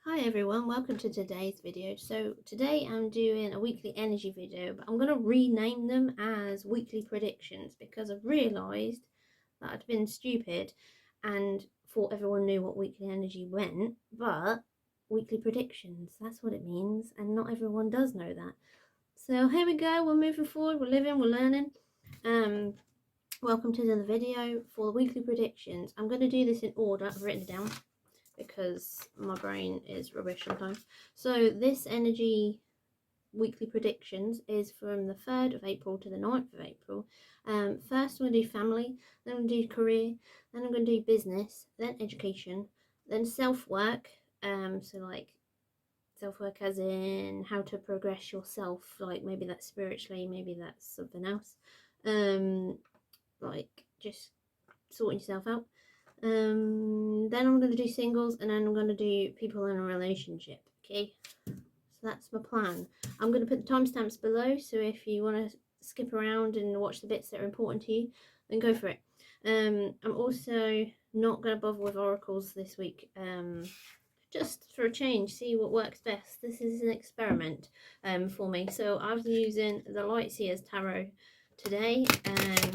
Hi everyone, welcome to today's video. So today I'm doing a weekly energy video, but I'm going to rename them as weekly predictions because I've realised that I'd been stupid and thought everyone knew what weekly energy meant, but weekly predictions, that's what it means, and not everyone does know that. So here we go, we're moving forward, we're living, we're learning. Welcome to the video for the weekly predictions. I'm going to do this in order, I've written it down, because my brain is rubbish sometimes. So this energy weekly predictions is from the 3rd of April to the 9th of April. First I'm going to do family, then I'm going to do career, then I'm going to do business, then education, then self-work, so like self-work as in how to progress yourself, like maybe that's spiritually, maybe that's something else, like just sorting yourself out. Then I'm going to do singles, and then I'm going to do people in a relationship. Okay, so that's my plan. I'm going to put the timestamps below, so if you want to skip around and watch the bits that are important to you, then go for it. I'm also not going to bother with oracles this week, just for a change, see what works best. This is an experiment for me. So I was using the Lightseers Tarot today, and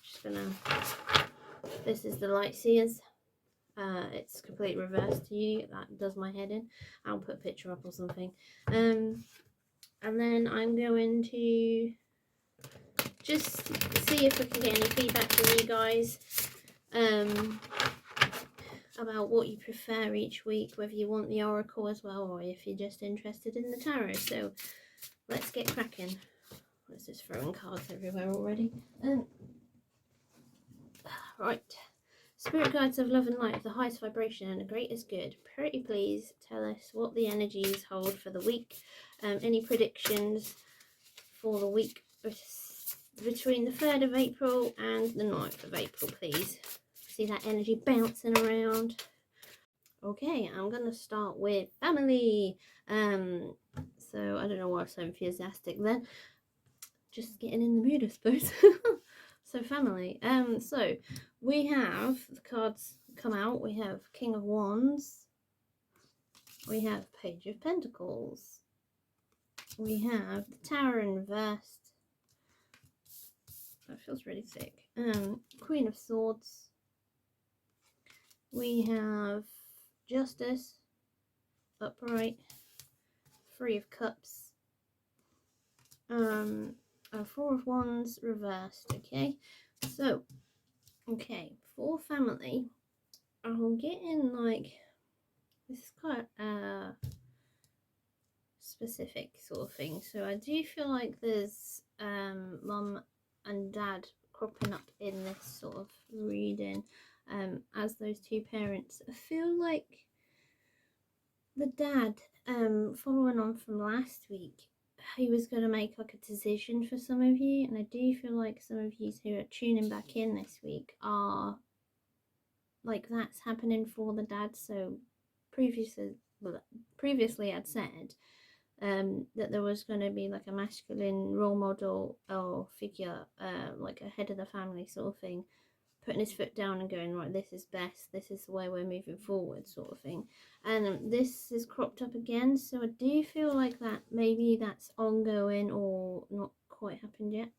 just gonna. This is the Lightseers. It's completely reversed to you. That does my head in. I'll put a picture up or something. And then I'm going to just see if I can get any feedback from you guys about what you prefer each week, whether you want the oracle as well or if you're just interested in the tarot. So let's get cracking. Let's just throwing cards everywhere already. Right. Spirit guides of love and light, the highest vibration and the greatest good, pretty please tell us what the energies hold for the week. Any predictions for the week between the 3rd of April and the 9th of April, please. See that energy bouncing around. Okay, I'm going to start with family. So I don't know why I'm so enthusiastic then. Just getting in the mood, I suppose. So family. So we have the cards come out. We have King of Wands. We have Page of Pentacles. We have the Tower in reversed. That feels really thick. Queen of Swords. We have Justice upright. Three of Cups. Four of Wands reversed. Okay, so for family, I'm getting like this is quite a specific sort of thing. So I do feel like there's mum and dad cropping up in this sort of reading as those two parents. I feel like the dad, following on from last week, he was going to make like a decision for some of you, and I do feel like some of you who are tuning back in this week are like that's happening for the dad. So previously I'd said that there was going to be like a masculine role model or figure, like a head of the family sort of thing, putting his foot down and going, right, this is best, this is the way we're moving forward sort of thing. And this is cropped up again, so I do feel like that maybe that's ongoing or not quite happened yet,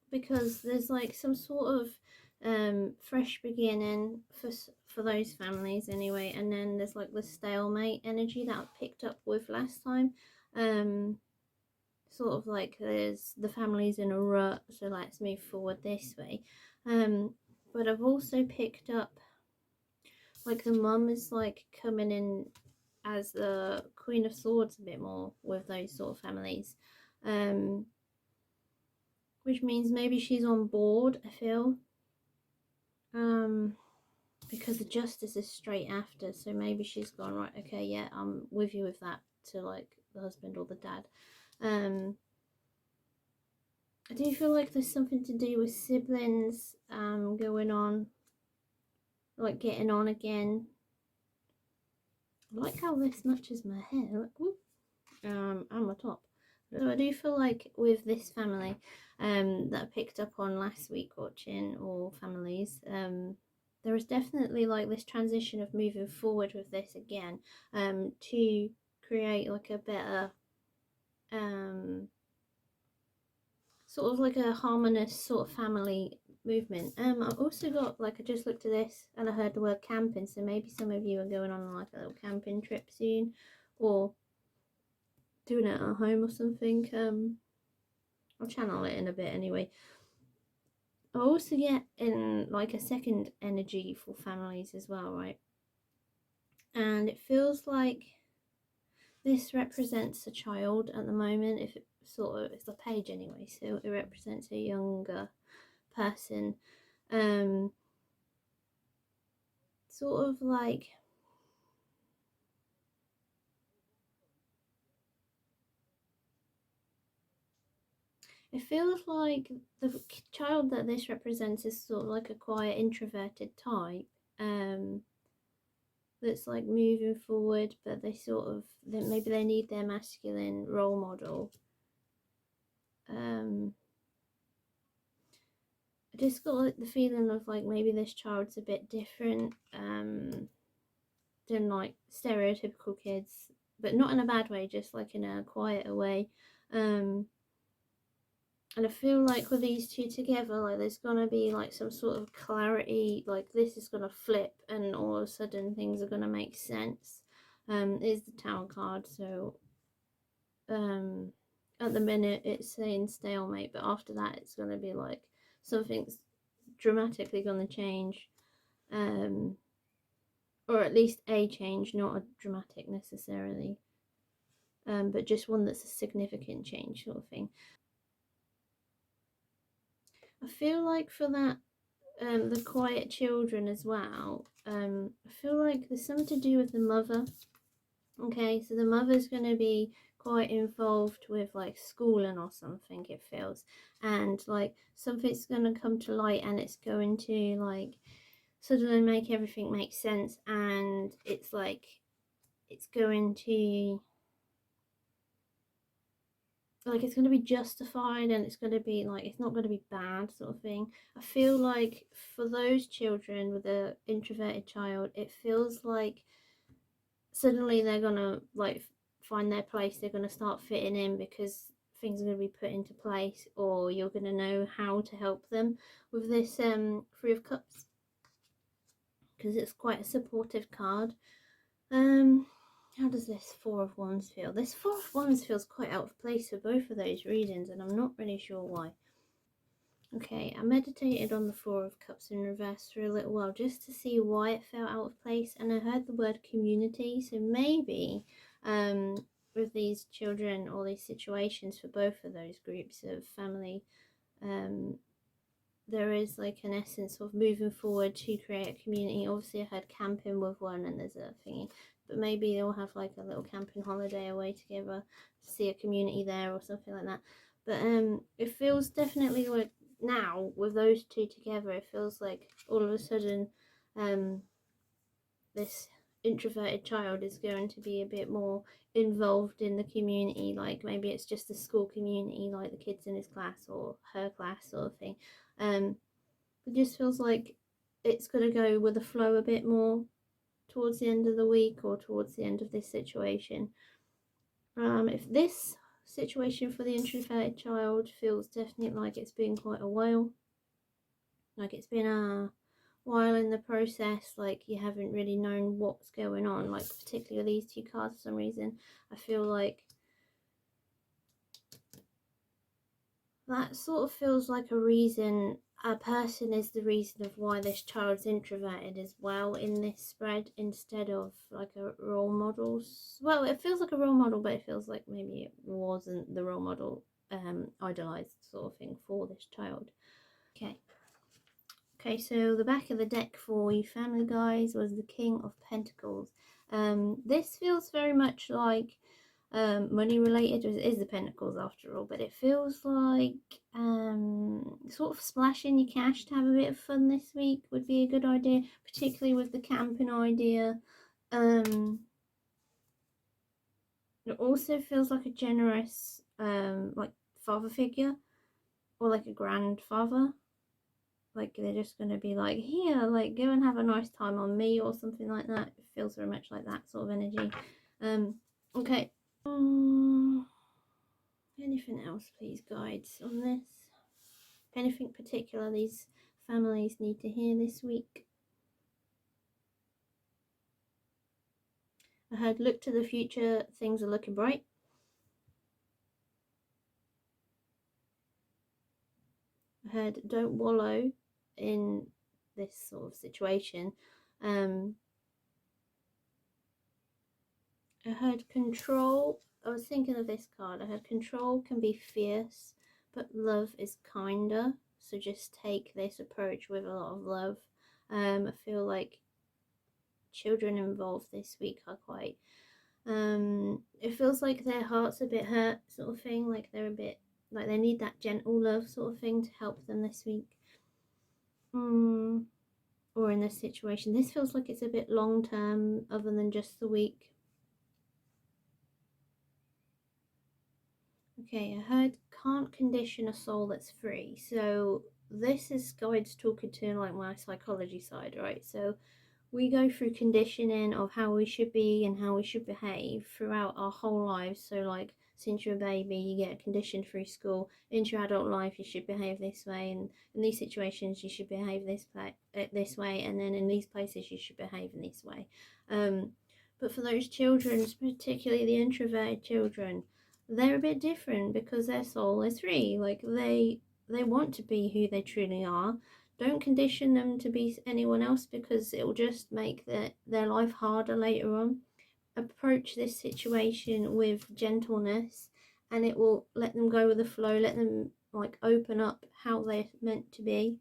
because there's like some sort of fresh beginning for those families anyway, and then there's like the stalemate energy that I picked up with last time, sort of like there's the families in a rut, so let's move forward this way. But I've also picked up like the mum is like coming in as the Queen of Swords a bit more with those sort of families, which means maybe she's on board, I feel, because the Justice is straight after, so maybe she's gone, right, okay, yeah, I'm with you with that, to like the husband or the dad. I do feel like there's something to do with siblings going on, like getting on again. I like how this matches my hair, look, and my top. So I do feel like with this family that I picked up on last week watching all families, there is definitely like this transition of moving forward with this again, to create like a better sort of like a harmonious sort of family movement. I've also got like, I just looked at this and I heard the word camping, so maybe some of you are going on like a little camping trip soon, or doing it at home or something. I'll channel it in a bit anyway. I also get in like a second energy for families as well, right? And it feels like this represents a child at the moment. If it sort of, it's a page anyway, so it represents a younger person. Sort of like, it feels like the child that this represents is sort of like a quiet, introverted type. That's like moving forward, but they sort of, maybe they need their masculine role model. I just got like the feeling of like maybe this child's a bit different than like stereotypical kids, but not in a bad way, just like in a quieter way. And I feel like with these two together, like there's gonna be like some sort of clarity, like this is gonna flip and all of a sudden things are gonna make sense. Is the Tower card, so at the minute it's saying stalemate, but after that it's gonna be like something's dramatically gonna change. Or at least a change, not a dramatic necessarily. But just one that's a significant change sort of thing. I feel like for that, the quiet children as well, I feel like there's something to do with the mother. Okay, so the mother's going to be quite involved with like schooling or something, it feels, and like something's going to come to light and it's going to like suddenly make everything make sense, and it's like it's going to like it's going to be justified, and it's going to be like it's not going to be bad sort of thing. I feel like for those children with a introverted child, it feels like suddenly they're going to like find their place, they're going to start fitting in because things are going to be put into place, or you're going to know how to help them with this Three of Cups, because it's quite a supportive card. How does this Four of Wands feel? This Four of Wands feels quite out of place for both of those readings, and I'm not really sure why. Okay, I meditated on the Four of Cups in reverse for a little while just to see why it felt out of place, and I heard the word community, so maybe with these children or these situations for both of those groups of family, there is like an essence of moving forward to create a community. Obviously, I had camping with one, and there's a thingy, but maybe they'll have like a little camping holiday away together to see a community there or something like that. But it feels definitely like now with those two together, it feels like all of a sudden, this introverted child is going to be a bit more involved in the community. Like maybe it's just a school community, like the kids in his class or her class sort of thing. It just feels like it's going to go with the flow a bit more towards the end of the week or towards the end of this situation. If this situation for the introverted child feels definitely like it's been quite a while, like it's been a while in the process, like you haven't really known what's going on, like particularly these two cards for some reason, I feel like that sort of feels like a reason, a person is the reason of why this child's introverted as well in this spread, instead of like a role model. Well, it feels like a role model, but it feels like maybe it wasn't the role model idolized sort of thing for this child. Okay, so the back of the deck for you family guys was the King of Pentacles. This feels very much like money related. It is the Pentacles after all, but it feels like sort of splashing your cash to have a bit of fun this week would be a good idea, particularly with the camping idea. It also feels like a generous like father figure, or like a grandfather. like they're just going to be like, here, like go and have a nice time on me or something like that. It feels very much like that sort of energy. Okay. Anything else, please, guides, on this? Anything particular these families need to hear this week? I heard, look to the future, things are looking bright. I heard, don't wallow in this sort of situation. I heard control. I was thinking of this card. I heard control can be fierce, but love is kinder. So just take this approach with a lot of love. I feel like children involved this week are quite it feels like their heart's a bit hurt, sort of thing, like they're a bit like they need that gentle love sort of thing to help them this week. Or in this situation, this feels like it's a bit long term other than just the week. Okay, I heard can't condition a soul that's free. So this is guides talking to like my psychology side, right? So we go through conditioning of how we should be and how we should behave throughout our whole lives. So like since you're a baby, you get conditioned through school. Into your adult life, you should behave this way, and in these situations, you should behave this way, and then in these places, you should behave in this way. But for those children, particularly the introverted children, they're a bit different because their soul is free. Like they want to be who they truly are. Don't condition them to be anyone else because it will just make their life harder later on. Approach this situation with gentleness and it will let them go with the flow, let them like open up how they're meant to be.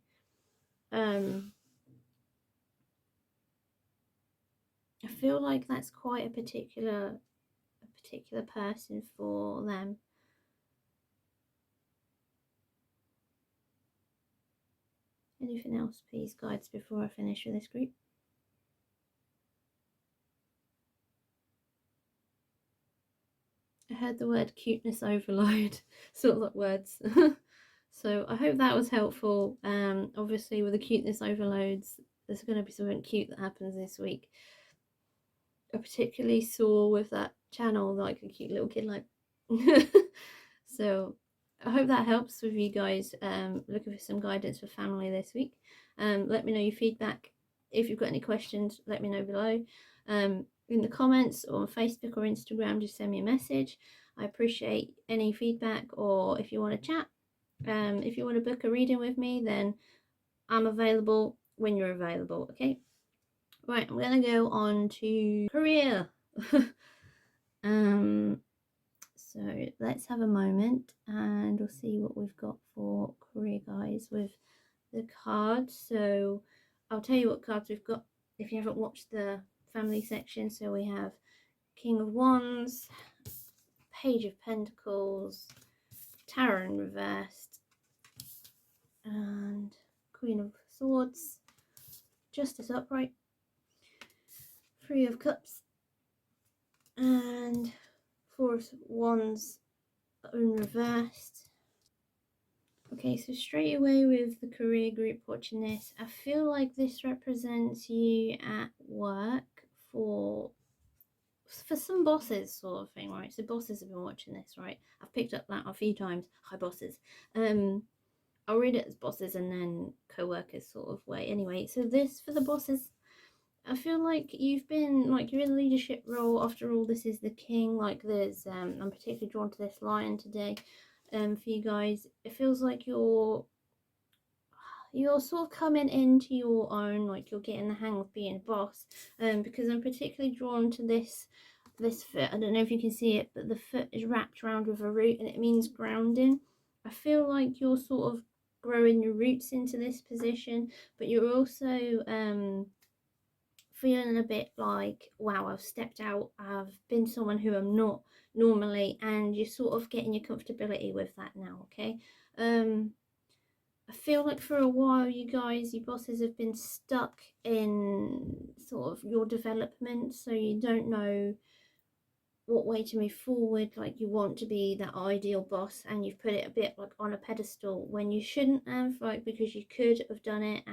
I feel like that's quite a particular person for them. Anything else, please, guides, before I finish with this group? I heard the word cuteness overload, sort of like words. So I hope that was helpful. Obviously with the cuteness overloads, there's going to be something cute that happens this week. I particularly saw with that channel like a cute little kid like so I hope that helps with you guys looking for some guidance for family this week. Let me know your feedback. If you've got any questions, let me know below. In the comments or on Facebook or Instagram, just send me a message. I appreciate any feedback, or if you want to chat, if you want to book a reading with me, then I'm available when you're available. Okay, right, I'm gonna go on to career. So let's have a moment and we'll see what we've got for career, guys, with the cards. So I'll tell you what cards we've got if you haven't watched the family section. So we have King of Wands, Page of Pentacles, Tower in reversed, and Queen of Swords, Justice upright, Three of Cups, and Four of Wands in reversed. Okay, so straight away with the career group watching this, I feel like this represents you at work for some bosses sort of thing, right? So bosses have been watching this, right? I've picked up that a few times. Hi, bosses. I'll read it as bosses and then co-workers sort of way. Anyway, so this for the bosses, I feel like you've been like you're in a leadership role. After all, this is the king. Like there's I'm particularly drawn to this lion today. For you guys, it feels like you're sort of coming into your own, like you're getting the hang of being a boss. Because I'm particularly drawn to this foot. I don't know if you can see it, but the foot is wrapped around with a root and it means grounding. I feel like you're sort of growing your roots into this position, but you're also feeling a bit like, wow, I've stepped out, I've been someone who I'm not normally, and you're sort of getting your comfortability with that now. Okay, I feel like for a while you guys, you bosses, have been stuck in sort of your development, so you don't know what way to move forward. Like you want to be that ideal boss, and you've put it a bit like on a pedestal when you shouldn't have, like because you could have done it.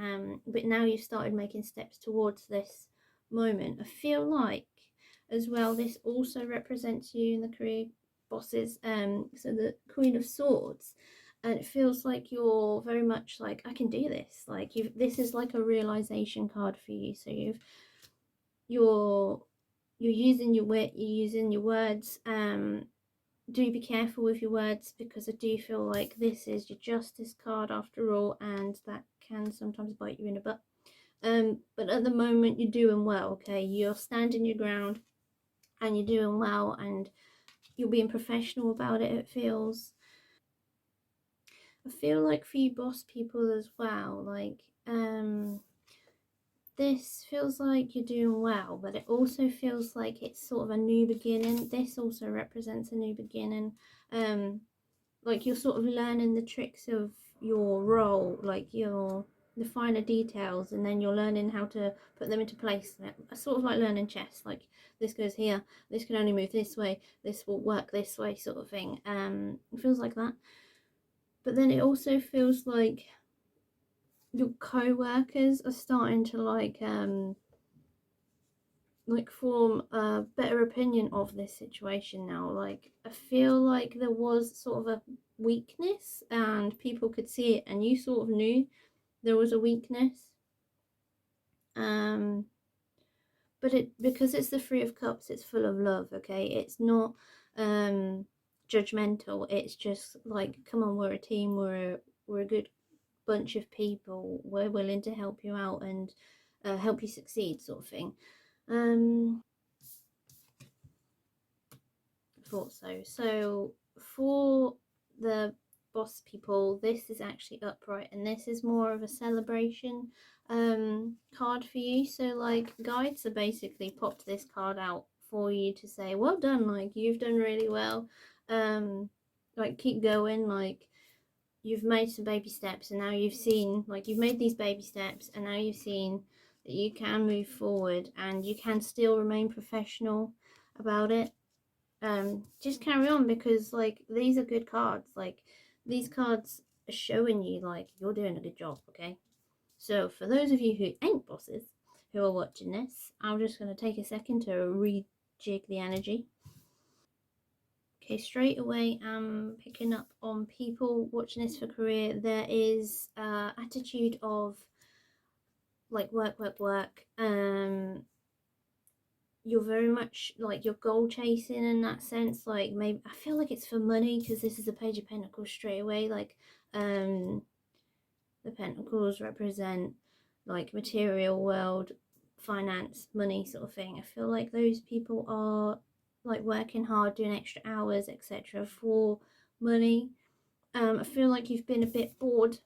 But now you've started making steps towards this moment. I feel like as well this also represents you in the career bosses. So the Queen of Swords. And it feels like you're very much like, I can do this. Like this is like a realization card for you. So you're using your wit, you're using your words. Do be careful with your words, because I do feel like this is your justice card after all, and that can sometimes bite you in the butt. But at the moment you're doing well, okay? You're standing your ground and you're doing well, and you're being professional about it, it feels. I feel like for you boss people as well, like this feels like you're doing well, but it also feels like it's sort of a new beginning. This also represents a new beginning. Like you're sort of learning the tricks of your role, like the finer details, and then you're learning how to put them into place. Sort of like learning chess. Like this goes here, this can only move this way, this will work this way, sort of thing. It feels like that. But then it also feels like your co-workers are starting to like form a better opinion of this situation now. Like I feel like there was sort of a weakness and people could see it, and you sort of knew there was a weakness. But it, because it's the Three of Cups, it's full of love, okay? It's not judgmental. It's just like, come on, we're a team, we're a good bunch of people, we're willing to help you out and help you succeed, sort of thing. Thought so. So for the boss people, this is actually upright, and this is more of a celebration card for you. So like guides are basically popped this card out for you to say, well done, like you've done really well, like keep going, like you've made some baby steps, and now you've seen, like you've made these baby steps, and now you've seen that you can move forward and you can still remain professional about it. Just carry on, because like these are good cards. Like these cards are showing you like you're doing a good job, okay? So for those of you who ain't bosses who are watching this, I'm just going to take a second to rejig the energy. Okay, straight away I'm picking up on people watching this for career. There is attitude of like work, work, work. You're very much like you're goal chasing in that sense. Like maybe I feel like it's for money, because this is a Page of Pentacles straight away. Like the Pentacles represent like material world, finance, money, sort of thing. I feel like those people are like working hard, doing extra hours, etc. for money. I feel like you've been a bit bored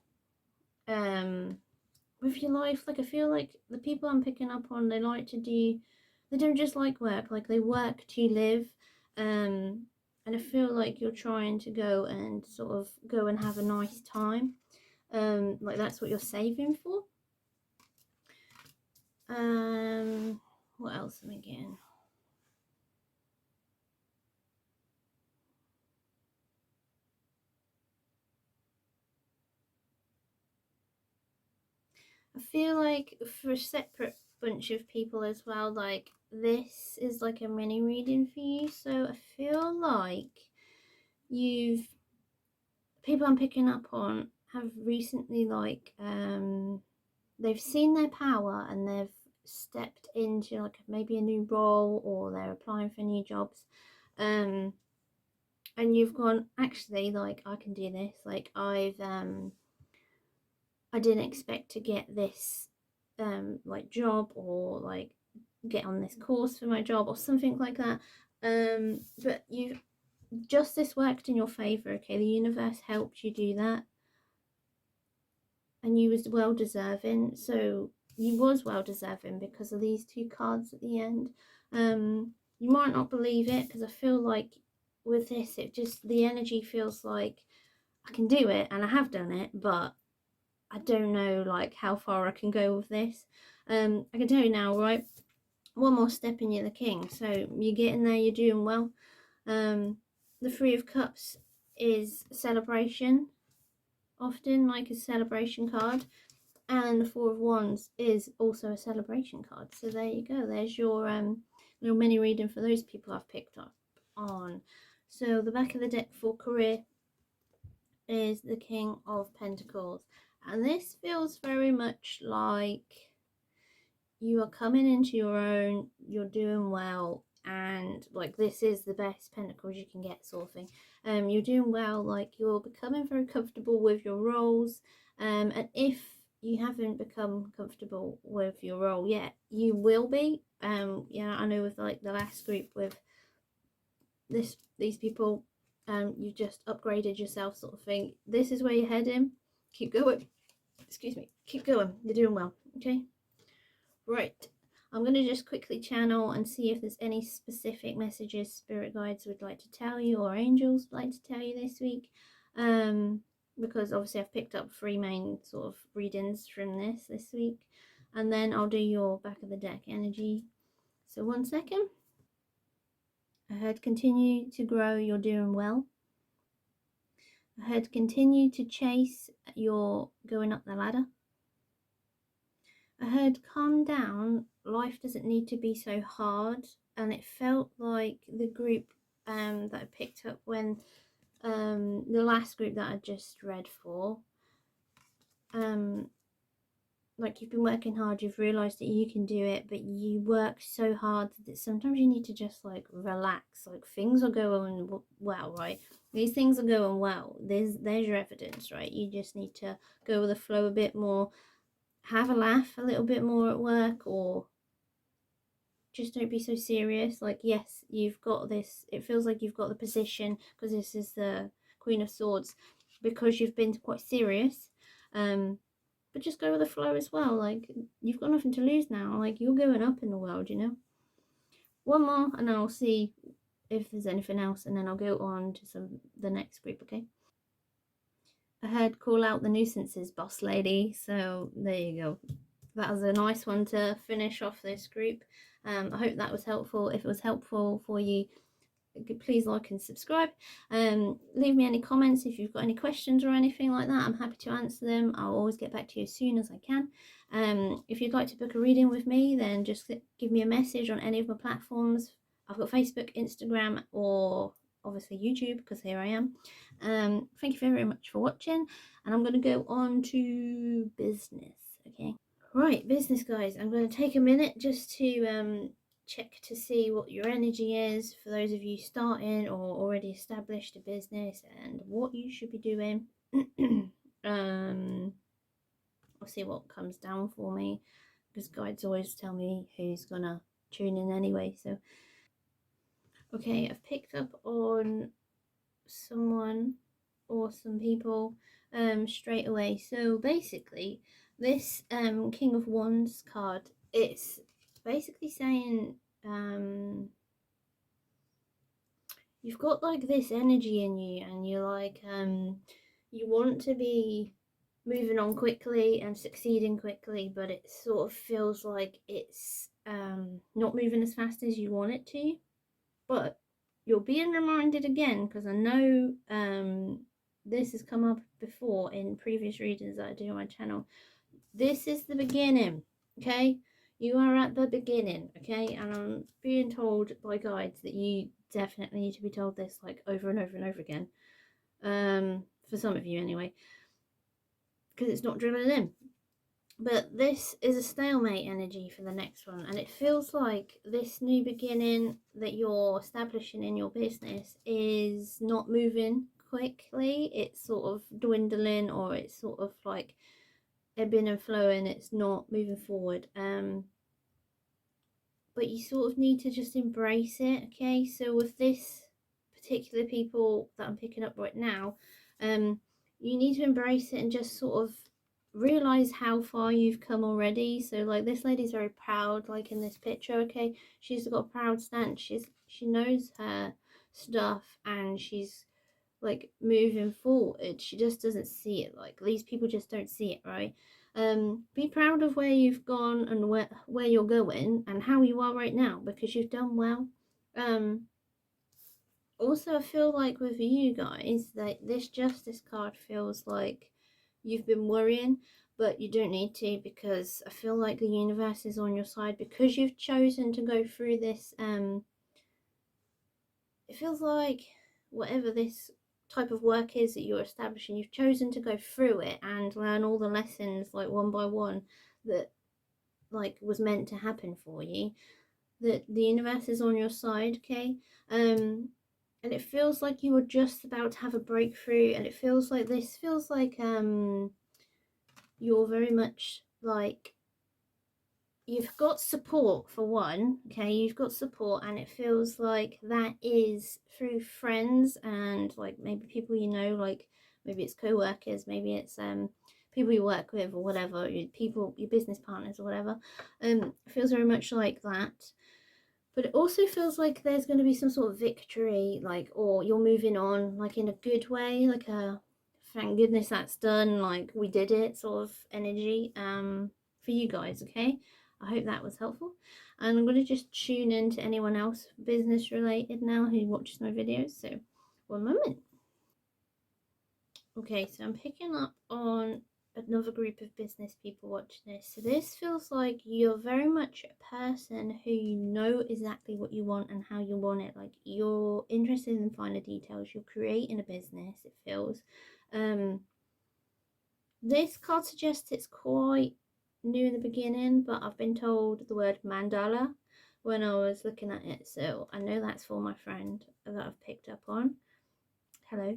with your life. Like I feel like the people I'm picking up on, they like to do, they don't just like work, like they work to live. And I feel like you're trying to go and sort of go and have a nice time. Like that's what you're saving for. What else am I getting? I feel like for a separate bunch of people as well, like this is like a mini reading for you. So I feel like you've, people I'm picking up on have recently like they've seen their power and they've stepped into like maybe a new role, or they're applying for new jobs, and you've gone, actually, like I can do this. Like I didn't expect to get this like job, or like get on this course for my job or something like that. But you, justice worked in your favor, okay? The universe helped you do that, and you was well deserving. So you was well deserving because of these two cards at the end. You might not believe it, because I feel like with this, it just, the energy feels like I can do it, and I have done it, but I don't know like how far I can go with this. I can tell you now, right? one more step and you're the king. So you're getting there, you're doing well. The Three of Cups is celebration, often like a celebration card, and the Four of Wands is also a celebration card. So there you go. There's your little mini reading for those people I've picked up on. So the back of the deck for career is the King of Pentacles, and this feels very much like you are coming into your own, you're doing well, and like this is the best pentacles you can get, sort of thing. You're doing well, like you're becoming very comfortable with your roles, and if you haven't become comfortable with your role yet, you will be. Yeah, I know with like the last group with these people, you just upgraded yourself, sort of thing. This is where you're heading. Keep going. Excuse me. Keep going. You're doing well. Okay. Right. I'm going to just quickly channel and see if there's any specific messages spirit guides would like to tell you, or angels would like to tell you this week. Because obviously I've picked up 3 main sort of readings from this week. And then I'll do your back of the deck energy. So 1 second. I heard continue to grow, you're doing well. I heard continue to chase, you're going up the ladder. I heard calm down, life doesn't need to be so hard. And it felt like the group that I picked up when the last group that I just read for, like you've been working hard, you've realised that you can do it, but you work so hard that sometimes you need to just like relax. Like things are going well, right? These things are going well. There's your evidence, right? You just need to go with the flow a bit more, have a laugh a little bit more at work, or just don't be so serious. Like, yes, you've got this, it feels like you've got the position because this is the Queen of Swords, because you've been quite serious, but just go with the flow as well. Like, you've got nothing to lose now. Like, you're going up in the world, you know. One more and then I'll see if there's anything else, and then I'll go on to the next group. Okay, I heard call out the nuisances, boss lady. So there you go. That was a nice one to finish off this group. I hope that was helpful. If it was helpful for you, please like and subscribe. Leave me any comments if you've got any questions or anything like that. I'm happy to answer them. I'll always get back to you as soon as I can. If you'd like to book a reading with me, then just give me a message on any of my platforms. I've got Facebook, Instagram, or obviously YouTube, because here I am. Thank you very much for watching, and I'm going to go on to business. Okay. Right, business guys, I'm going to take a minute just to check to see what your energy is for those of you starting or already established a business, and what you should be doing. I'll see what comes down for me, because guides always tell me who's gonna tune in anyway. So okay, I've picked up on someone or some people straight away. So basically this King of Wands card, it's basically saying you've got like this energy in you, and you're like you want to be moving on quickly and succeeding quickly, but it sort of feels like it's not moving as fast as you want it to. But you're being reminded again, because I know this has come up before in previous readings that I do on my channel. This is the beginning, okay? You are at the beginning, okay? And I'm being told by guides that you definitely need to be told this like over and over and over again. For some of you anyway, because it's not drilling in. But this is a stalemate energy for the next one, and it feels like this new beginning that you're establishing in your business is not moving quickly. It's sort of dwindling, or it's sort of like ebbing and flowing. It's not moving forward. But you sort of need to just embrace it. Okay, so with this particular people that I'm picking up right now, you need to embrace it and just sort of realize how far you've come already. So like, this lady's very proud, like in this picture. Okay, she's got a proud stance. She knows her stuff, and she's like moving forward. She just doesn't see it. Like, these people just don't see it, right? Be proud of where you've gone and where you're going and how you are right now, because you've done well. Also, I feel like with you guys that this justice card feels like you've been worrying, but you don't need to, because I feel like the universe is on your side because you've chosen to go through this. It feels like whatever this type of work is that you're establishing, you've chosen to go through it and learn all the lessons like one by one that like was meant to happen for you. That the universe is on your side, okay? And it feels like you were just about to have a breakthrough, and it feels like this feels like you're very much like you've got support for one, okay? You've got support, and it feels like that is through friends and like maybe people you know, like maybe it's co-workers, maybe it's people you work with or whatever, people, your business partners or whatever. It feels very much like that. But it also feels like there's going to be some sort of victory, like, or you're moving on, like in a good way, like a thank goodness that's done, like we did it sort of energy for you guys, okay? I hope that was helpful. And I'm going to just tune in to anyone else business related now who watches my videos. So, one moment. Okay, so I'm picking up on another group of business people watching this. So this feels like you're very much a person who you know exactly what you want and how you want it. Like you're interested in finer details. You're creating a business, it feels. This card suggests it's quite new in the beginning, but I've been told the word mandala when I was looking at it. So I know that's for my friend that I've picked up on. Hello.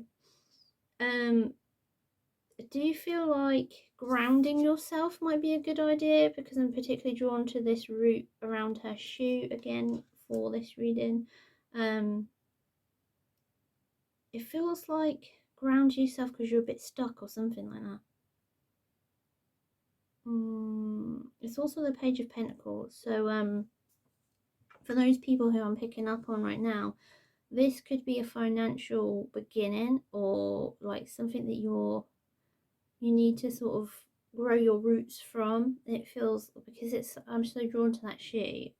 Do you feel like grounding yourself might be a good idea? Because I'm particularly drawn to this root around her shoe again for this reading. It feels like ground yourself because you're a bit stuck or something like that. It's also the Page of Pentacles. So for those people who I'm picking up on right now, this could be a financial beginning or like something that you need to sort of grow your roots from. It feels, because it's, I'm so drawn to that shoe,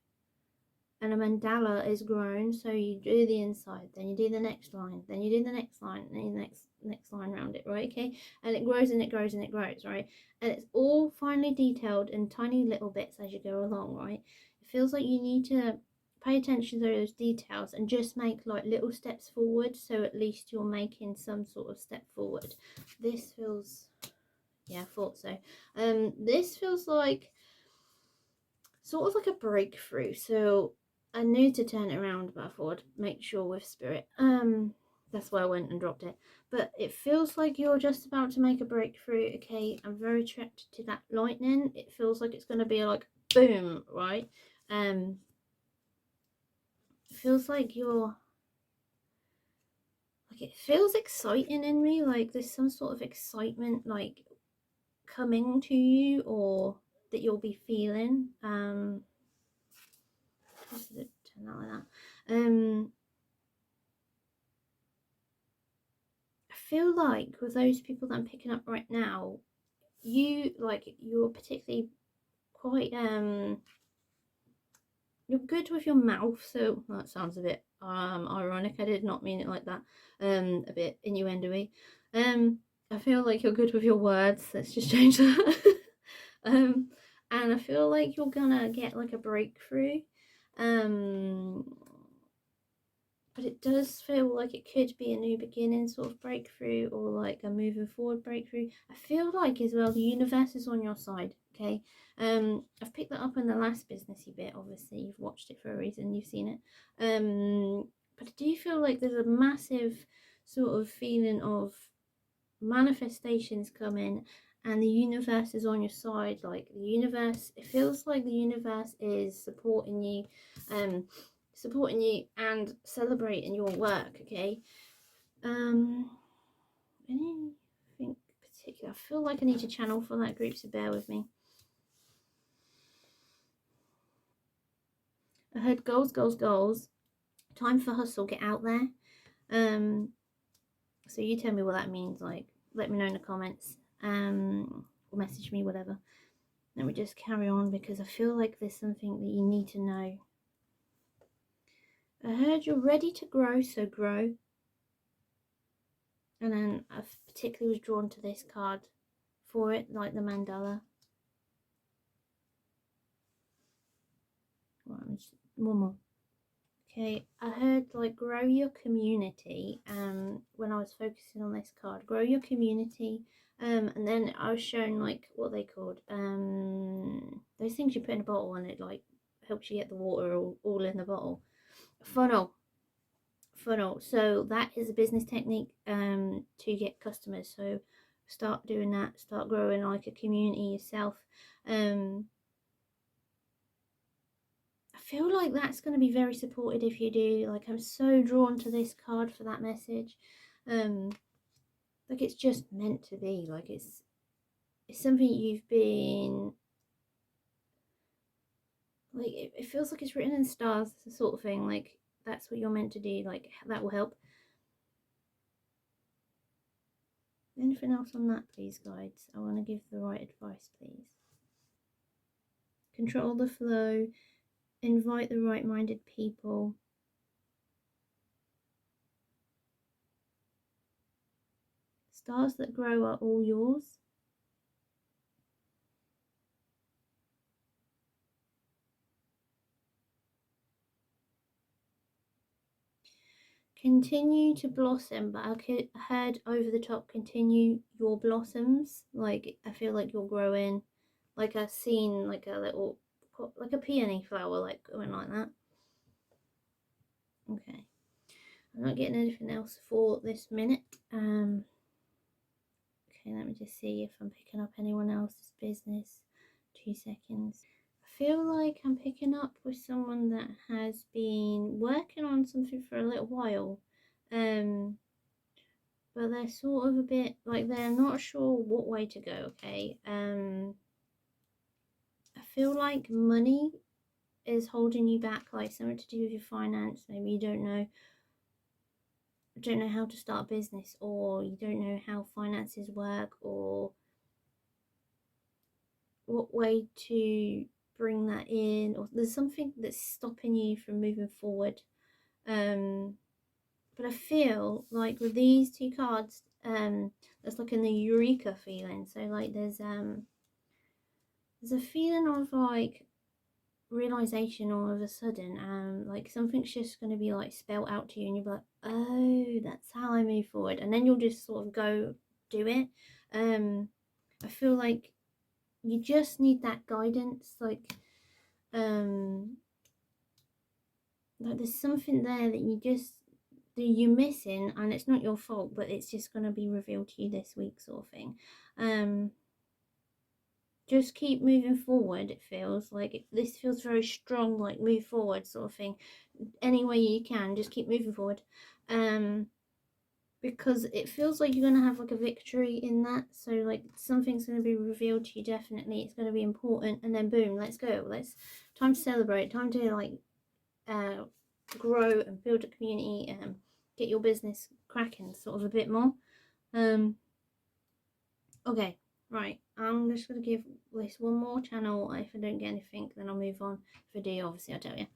and a mandala is grown, so you do the inside, then you do the next line, then you do the next line, and the next line around it, right? Okay, and it grows and it grows and it grows, right? And it's all finely detailed in tiny little bits as you go along, right? It feels like you need to pay attention to those details and just make like little steps forward, so at least you're making some sort of step forward. This feels, yeah, I thought so. This feels like sort of like a breakthrough. So I knew to turn it around, but I thought I'd make sure with spirit. That's why I went and dropped it. But it feels like you're just about to make a breakthrough. Okay, I'm very attracted to that lightning. It feels like it's gonna be like boom, right? It feels like you're like, it feels exciting in me. Like there's some sort of excitement like coming to you, or that you'll be feeling. Just turn that like that. I feel like with those people that I'm picking up right now, you're particularly quite you're good with your mouth. So that sounds a bit ironic. I did not mean it like that. A bit innuendo-y. I feel like you're good with your words. Let's just change that. And I feel like you're gonna get like a breakthrough. Um, but it does feel like it could be a new beginning sort of breakthrough, or like a moving forward breakthrough. I feel like as well the universe is on your side, okay? I've picked that up in the last businessy bit. Obviously you've watched it for a reason, you've seen it. But I do feel like there's a massive sort of feeling of manifestations coming, and the universe is on your side. Like the universe, it feels like the universe is supporting you and celebrating your work, okay? Anything particular? I feel like I need to channel for that group, so bear with me. I heard goals, goals, goals. Time for hustle, get out there. So you tell me what that means. Like, let me know in the comments. or message me, whatever. Let me just carry on because I feel like there's something that you need to know. I heard you're ready to grow, so grow. And then I particularly was drawn to this card for it, like the mandala. One more. Okay, I heard like grow your community. When I was focusing on this card, grow your community. And then I was shown like what they called those things you put in a bottle and it like helps you get the water all in the bottle. Funnel. So that is a business technique to get customers. So start doing that. Start growing like a community yourself. I feel like that's going to be very supported if you do. Like, I'm so drawn to this card for that message. Like, it's just meant to be. Like, it's something you've been, like, it feels like it's written in stars, sort of thing. Like, that's what you're meant to do. Like, that will help. Anything else on that, please, guides? I want to give the right advice, please. Control the flow. Invite the right-minded people. Stars that grow are all yours. Continue to blossom, but I heard over the top, continue your blossoms. Like, I feel like you're growing. Like, I've seen like a little, like a peony flower, like going like that. Okay, I'm not getting anything else for this minute. Okay, let me just see if I'm picking up anyone else's business. 2 seconds. I feel like I'm picking up with someone that has been working on something for a little while. But they're sort of a bit like they're not sure what way to go. Okay, I feel like money is holding you back, like something to do with your finance. Maybe you don't know how to start a business, or you don't know how finances work, or what way to bring that in, or there's something that's stopping you from moving forward. But I feel like with these two cards, that's like in the eureka feeling. So like there's a feeling of like realization all of a sudden, like something's just going to be like spelled out to you and you'll be like, oh, that's how I move forward, and then you'll just sort of go do it. I feel like you just need that guidance, like there's something there that you're missing, and it's not your fault, but it's just going to be revealed to you this week, sort of thing. Just keep moving forward. It feels like this feels very strong, like move forward sort of thing. Any way you can, just keep moving forward, because it feels like you're going to have like a victory in that. So like something's going to be revealed to you, definitely. It's going to be important, and then boom, let's go. Time to celebrate, time to like grow and build a community and get your business cracking sort of a bit more. Okay, right, I'm just going to give this one more channel. If I don't get anything, then I'll move on. If I do, obviously I'll tell you.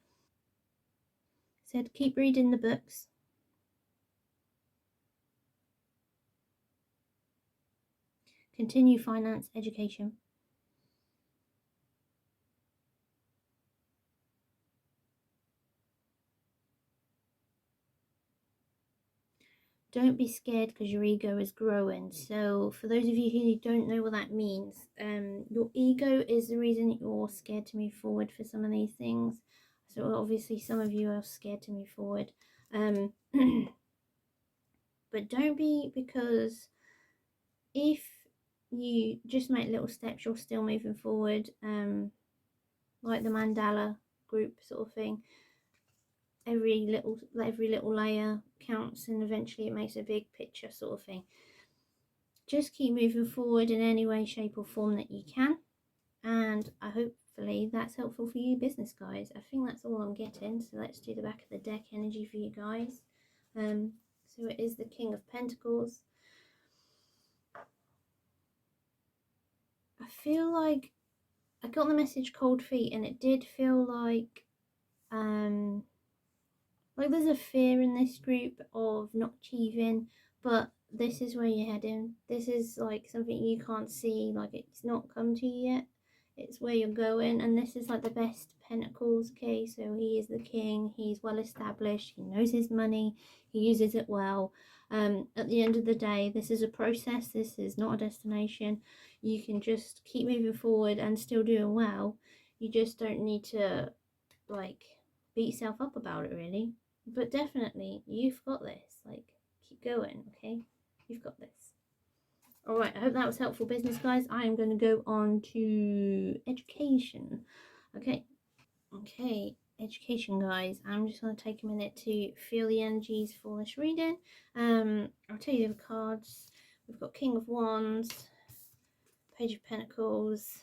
Said keep reading the books. Continue finance education. Don't be scared because your ego is growing. So for those of you who don't know what that means, your ego is the reason you're scared to move forward for some of these things. So obviously some of you are scared to move forward. But don't be, because if you just make little steps, you're still moving forward. Like the mandala group sort of thing. Every little layer counts, and eventually it makes a big picture sort of thing. Just keep moving forward in any way, shape or form that you can, and hopefully that's helpful for you business guys. I think that's all I'm getting, so let's do the back of the deck energy for you guys. So it is the King of Pentacles. I feel like I got the message cold feet, and it did feel like there's a fear in this group of not achieving, but this is where you're heading. This is like something you can't see, like it's not come to you yet. It's where you're going, and this is like the best pentacles. Okay, so he is the king, he's well established, he knows his money, he uses it well. At the end of the day, this is a process, this is not a destination. You can just keep moving forward and still doing well. You just don't need to like beat yourself up about it, really. But definitely, you've got this. Like, keep going, okay? You've got this. All right, I hope that was helpful, business guys. I am going to go on to education. Okay, education, guys. I'm just going to take a minute to feel the energies for this reading. I'll tell you the cards. We've got King of Wands, Page of Pentacles.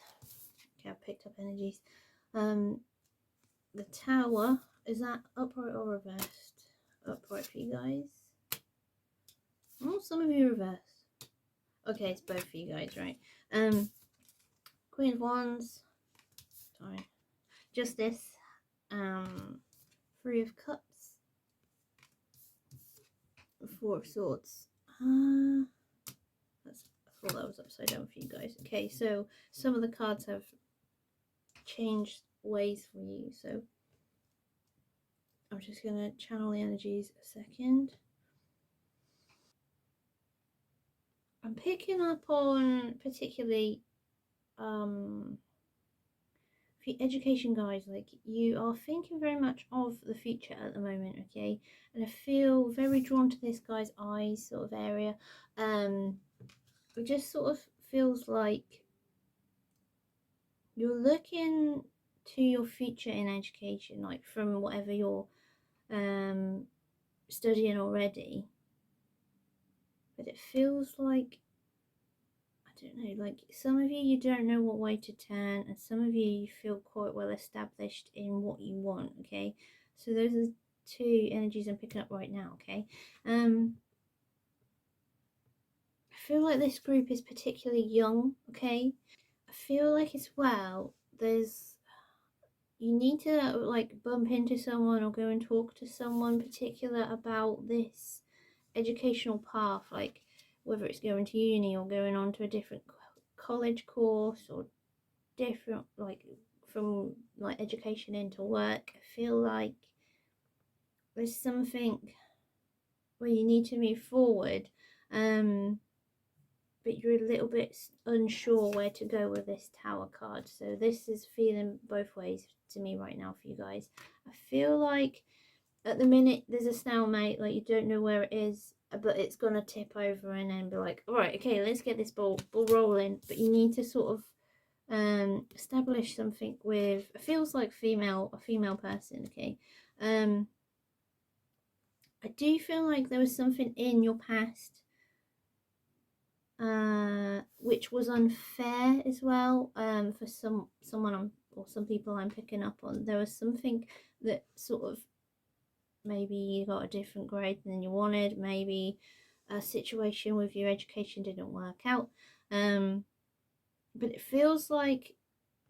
Okay, I picked up energies. The Tower. Is that upright or reversed? Upright for you guys. Oh, some of you reversed. Okay, it's both for you guys, right? Queen of Wands. Sorry. Justice. Three of Cups. Four of Swords. I thought that was upside down for you guys. Okay, so some of the cards have changed ways for you, so I'm just gonna channel the energies a second. I'm picking up on particularly for education, guys, like you are thinking very much of the future at the moment, okay? And I feel very drawn to this guy's eyes sort of area. It just sort of feels like you're looking to your future in education, like from whatever you're studying already. But it feels like, I don't know, like some of you don't know what way to turn, and some of you feel quite well established in what you want, okay? So those are the two energies I'm picking up right now, okay? I feel like this group is particularly young, okay? I feel like as well, you need to like bump into someone or go and talk to someone particular about this educational path, like whether it's going to uni or going on to a different college course or different, like from like education into work. I feel like there's something where you need to move forward, but you're a little bit unsure where to go with this Tower card. So this is feeling both ways to me right now for you guys. I feel like at the minute there's a stalemate, like you don't know where it is, but it's gonna tip over and then be like, all right, okay, let's get this ball rolling. But you need to sort of establish something with, it feels like a female person, okay? I do feel like there was something in your past which was unfair as well, for someone or some people I'm picking up on. There was something that sort of, maybe you got a different grade than you wanted, maybe a situation with your education didn't work out, but it feels like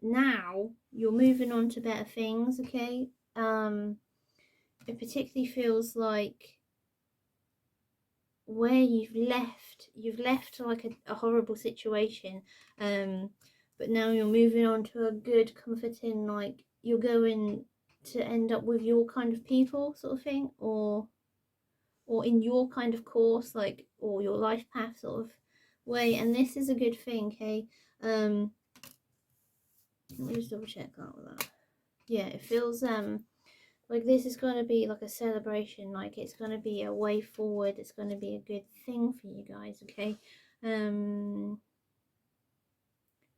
now you're moving on to better things, okay? It particularly feels like where you've left like a horrible situation, but now you're moving on to a good, comforting, like you're going to end up with your kind of people sort of thing, or in your kind of course, like, or your life path sort of way. And this is a good thing, okay? Let me just double check that. Yeah, it feels like this is going to be like a celebration, like it's going to be a way forward, it's going to be a good thing for you guys, okay?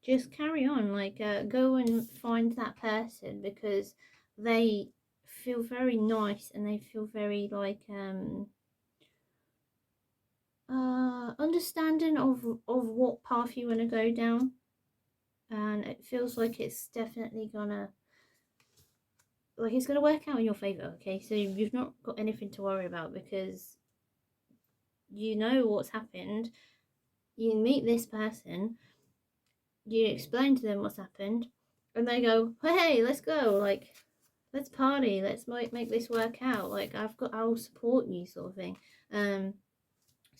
Just carry on, like go and find that person, because they feel very nice and they feel very like understanding of what path you want to go down, and it feels like it's definitely gonna, like it's gonna work out in your favor, okay? So you've not got anything to worry about, because you know what's happened. You meet this person, you explain to them what's happened, and they go, hey, let's go, like, let's party, let's make this work out, like, I'll support you, sort of thing. So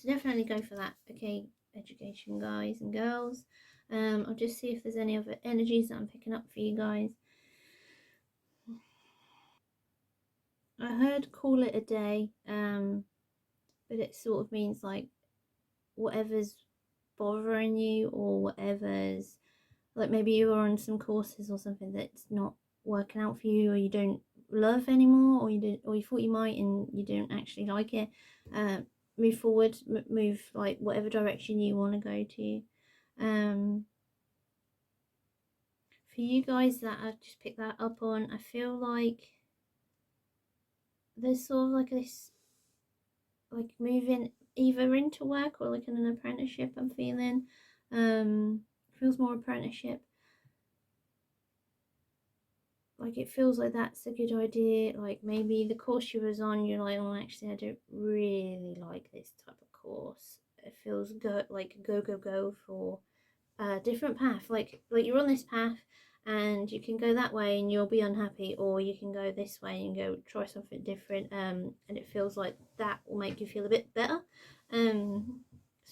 definitely go for that. Okay, education guys and girls. I'll just see if there's any other energies that I'm picking up for you guys. I heard call it a day, but it sort of means like whatever's bothering you, or whatever's, like, maybe you are on some courses or something that's not working out for you, or you don't love anymore, or you thought you might and you don't actually like it. Move forward, move, like, whatever direction you want to go to. For you guys that I've just picked that up on, I feel like there's sort of like this, like, moving either into work or like in an apprenticeship. I'm feeling feels more apprenticeship, like it feels like that's a good idea. Like maybe the course you was on, you're like, oh, actually I don't really like this type of course. It feels go for a different path, like you're on this path and you can go that way and you'll be unhappy, or you can go this way and go try something different, and it feels like that will make you feel a bit better. So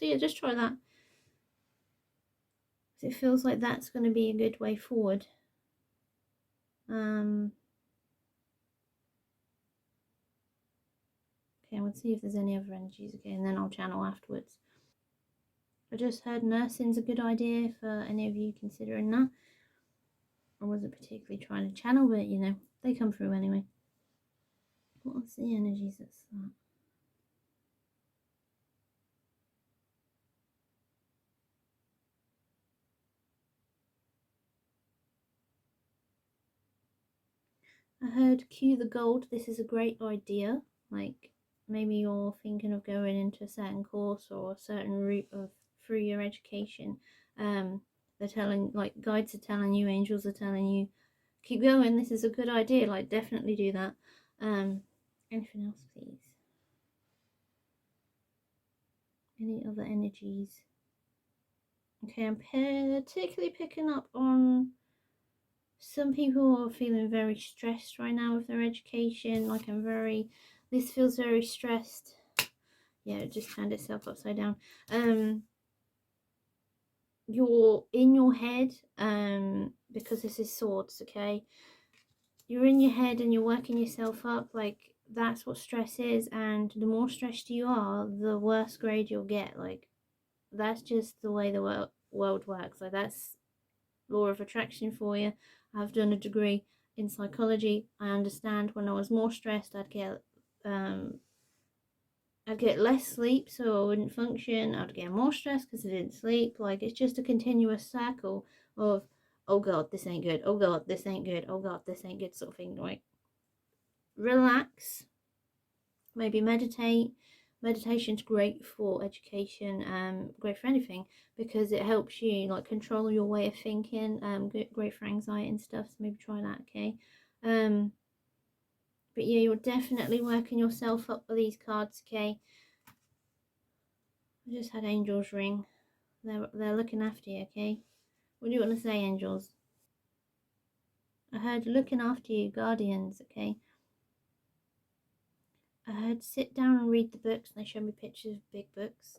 yeah, just try that. It feels like that's going to be a good way forward. Okay, we'll see if there's any other energies again, and then I'll channel afterwards. I just heard nursing's a good idea for any of you considering that. I wasn't particularly trying to channel, but you know, they come through anyway. What's the energies that's that? I heard cue the gold. This is a great idea. Like maybe you're thinking of going into a certain course or a certain route of through your education. They're telling, like, guides are telling you, angels are telling you, keep going. This is a good idea. Like definitely do that. Anything else, please? Any other energies? Okay, I'm particularly picking up on some people are feeling very stressed right now with their education. Like this feels very stressed. Yeah, it just turned itself upside down. You're in your head, because this is swords, okay? You're in your head and you're working yourself up, like that's what stress is, and the more stressed you are, the worse grade you'll get. Like that's just the way the world works. Like that's law of attraction for you. I've done a degree in psychology. I understand when I was more stressed, um, I'd get less sleep, so I wouldn't function. I'd get more stressed because I didn't sleep. Like it's just a continuous cycle of, oh god, this ain't good. Oh god, this ain't good. Oh god, this ain't good, sort of thing. Like relax, maybe meditate. Meditation's great for education, great for anything, because it helps you like control your way of thinking, great for anxiety and stuff, so maybe try that. Okay, but yeah, you're definitely working yourself up with these cards. Okay, I just had angels ring. They're looking after you. Okay, what do you want to say, angels? I heard looking after you, guardians. Okay, I heard sit down and read the books. They showed me pictures of big books.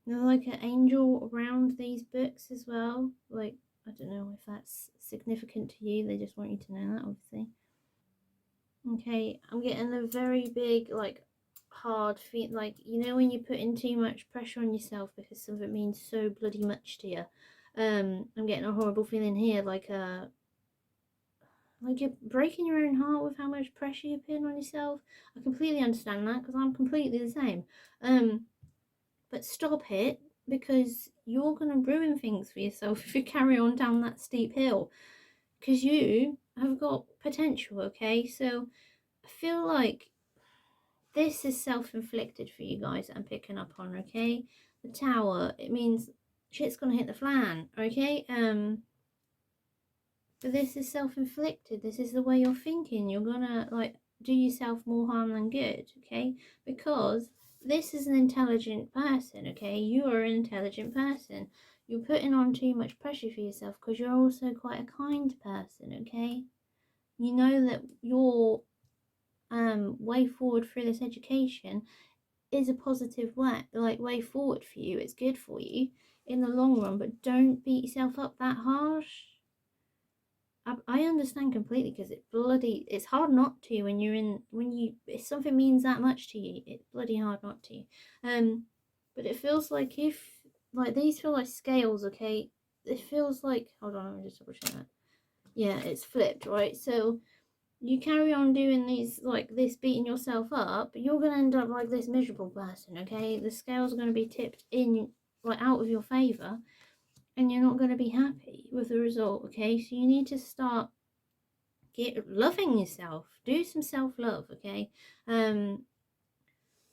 There's like an angel around these books as well. Like, I don't know if that's significant to you. They just want you to know that, obviously. Okay, I'm getting a very big, like, hard feel. Like, you know, when you put in too much pressure on yourself because something means so bloody much to you. I'm getting a horrible feeling here, like you're breaking your own heart with how much pressure you're putting on yourself. I completely understand that because I'm completely the same. But stop it, because you're going to ruin things for yourself if you carry on down that steep hill, because you have got potential. Okay, so I feel like this is self-inflicted for you guys that I'm picking up on. Okay, the tower, it means shit's gonna hit the fan. Okay, but this is self-inflicted. This is the way you're thinking. You're gonna like do yourself more harm than good. Okay, because this is an intelligent person, okay? You are an intelligent person. You're putting on too much pressure for yourself because you're also quite a kind person, okay? You know that your way forward through this education is a positive way forward for you. It's good for you in the long run, but don't beat yourself up that harsh. I understand completely because it's hard not to if something means that much to you, it's bloody hard not to. But it feels like these feel like scales, okay? It feels like, hold on, let me just double check that. Yeah, it's flipped, right? So you carry on doing these like this, beating yourself up, you're gonna end up like this miserable person, okay? The scales are gonna be tipped in like out of your favor, and you're not gonna be happy with the result, okay? So you need to start loving yourself. Do some self-love, okay?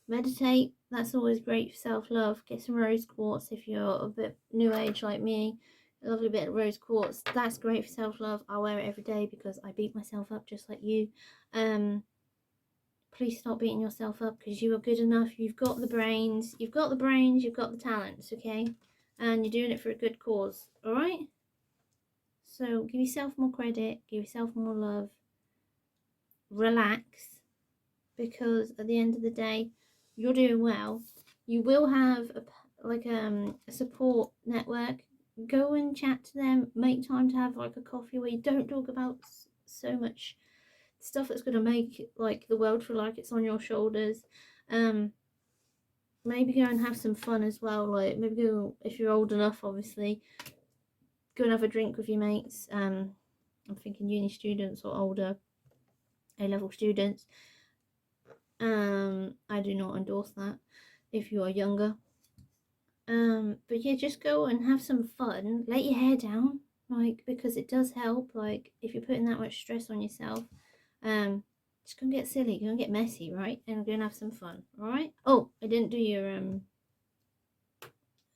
Meditate, that's always great for self-love. Get some rose quartz if you're a bit new age like me. A lovely bit of rose quartz, that's great for self-love. I wear it every day because I beat myself up just like you. Please stop beating yourself up because you are good enough. You've got the brains, you've got the talents, okay? And you're doing it for a good cause, all right? So give yourself more credit, give yourself more love, relax, because at the end of the day, you're doing well. You will have a support network. Go and chat to them. Make time to have like a coffee where you don't talk about so much stuff that's going to make like the world feel like it's on your shoulders. Maybe go and have some fun as well. Like maybe go, if you're old enough, obviously, go and have a drink with your mates. I'm thinking uni students or older, A-level students. I do not endorse that if you are younger. But yeah, just go and have some fun. Let your hair down, like, because it does help. Like, if you're putting that much stress on yourself, just go and get silly, go and get messy, right? And go and have some fun, alright? Oh, I didn't do your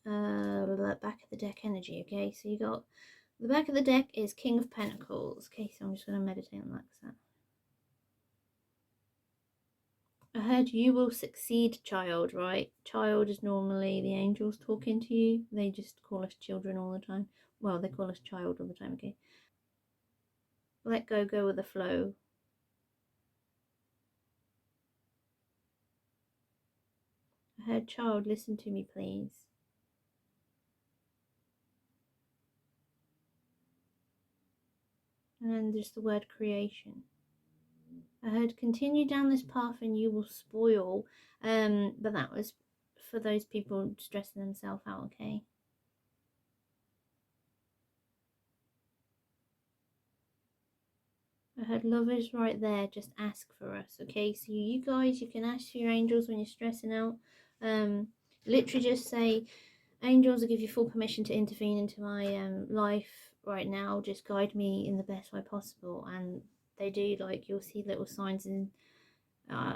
back of the deck energy, okay? So you got the back of the deck is King of Pentacles. Okay, so I'm just gonna meditate on that. I heard you will succeed, child, right? Child is normally the angels talking to you. They just call us children all the time. Well, they call us child all the time, okay? Let go with the flow. I heard child, listen to me, please. And then there's the word creation. I heard continue down this path and you will spoil. But that was for those people stressing themselves out, okay? I heard love is right there, just ask for us, okay? So you guys, you can ask for your angels when you're stressing out. Literally just say, angels, I give you full permission to intervene into my life right now. Just guide me in the best way possible. And they do, like, you'll see little signs and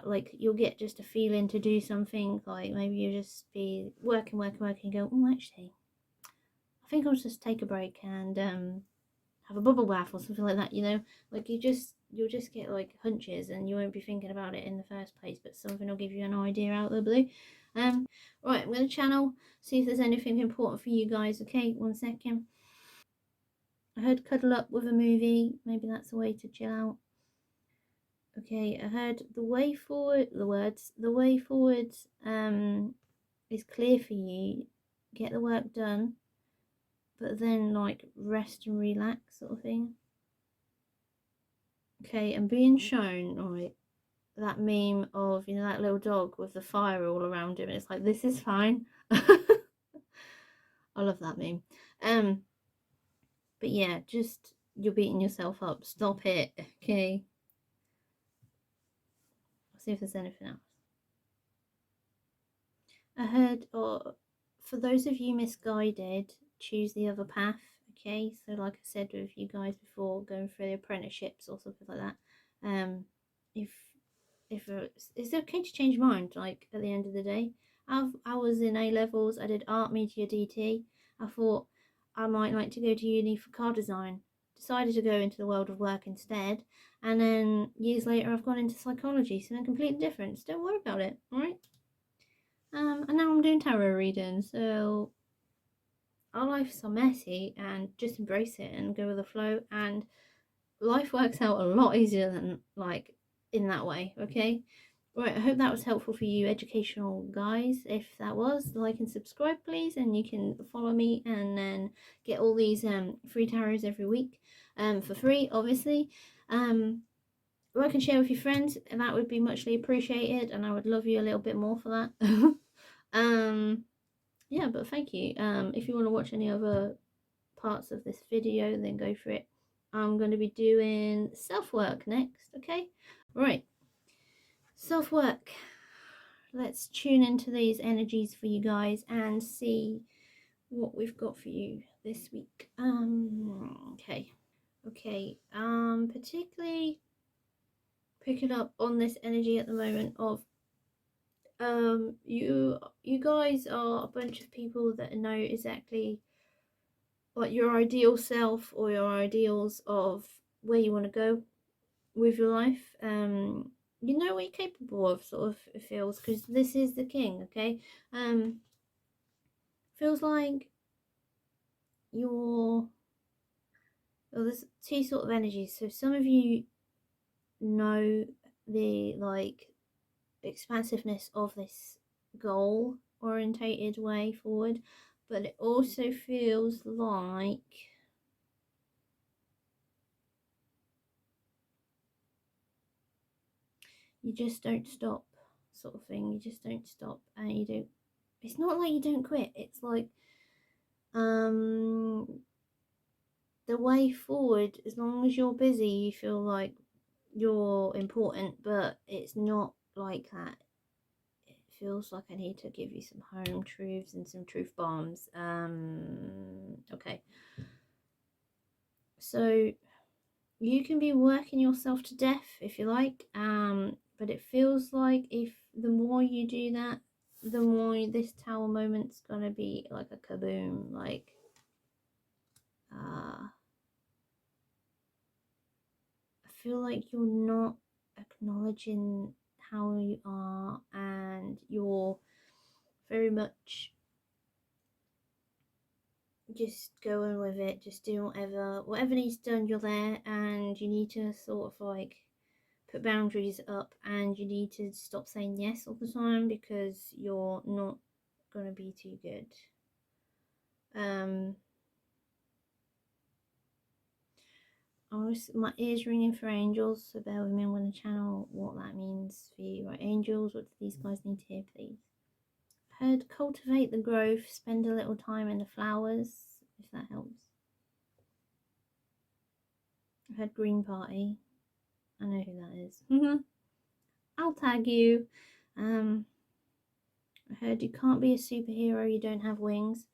like you'll get just a feeling to do something. Like maybe you'll just be working and go, oh, actually, I think I'll just take a break and have a bubble bath or something like that, you know? Like you'll just get like hunches and you won't be thinking about it in the first place, but something will give you an idea out of the blue. Right, I'm gonna channel, see if there's anything important for you guys, okay? 1 second. I heard cuddle up with a movie, maybe that's a way to chill out. Okay, I heard the way forward, the way forward is clear for you. Get the work done, but then like rest and relax sort of thing. Okay, and being shown, right, that meme of, you know, that little dog with the fire all around him, and it's like, this is fine. I love that meme. But yeah, just, you're beating yourself up. Stop it, okay? I'll see if there's anything else. I heard, for those of you misguided, choose the other path, okay? So like I said with you guys before, going through the apprenticeships or something like that, if it's okay to change your mind, like at the end of the day. I was in A levels, I did art media DT. I thought I might like to go to uni for car design, decided to go into the world of work instead, and then years later I've gone into psychology, something completely different. So don't worry about it, all right? And now I'm doing tarot reading, so our lives are messy and just embrace it and go with the flow, and life works out a lot easier than like in that way, okay? Right, I hope that was helpful for you educational guys. If that was, like and subscribe please, and you can follow me and then get all these free tarots every week for free, obviously. Like and share with your friends, and that would be muchly appreciated, and I would love you a little bit more for that. Yeah, but thank you. If you want to watch any other parts of this video, then go for it. I'm going to be doing self-work next, okay? Right, self-work. Let's tune into these energies for you guys and see what we've got for you this week. Okay, particularly picking up on this energy at the moment of you guys are a bunch of people that know exactly like your ideal self or your ideals of where you want to go with your life. You know what you're capable of, sort of, it feels, because this is the king, okay? Feels like you're, well, there's two sort of energies. So some of you know the like expansiveness of this goal orientated way forward, but it also feels like you just don't stop, sort of thing. You just don't stop, and you don't, it's not like you don't quit, it's like um the way forward, as long as you're busy, you feel like you're important, but it's not like that. It feels like I need to give you some home truths and some truth bombs. Okay, so you can be working yourself to death if you like, but it feels like if the more you do that, the more this tower moment's gonna be like a kaboom, like I feel like you're not acknowledging how you are, and you're very much just going with it, just doing whatever needs done, you're there, and you need to sort of like put boundaries up, and you need to stop saying yes all the time because you're not going to be too good. My ears ringing for angels, so bear with me. I'm going to channel what that means for you. Right, angels, what do these guys need to hear, please? Heard cultivate the growth, spend a little time in the flowers, if that helps. I heard green party. I know who that is. I'll tag you. I heard you can't be a superhero, you don't have wings.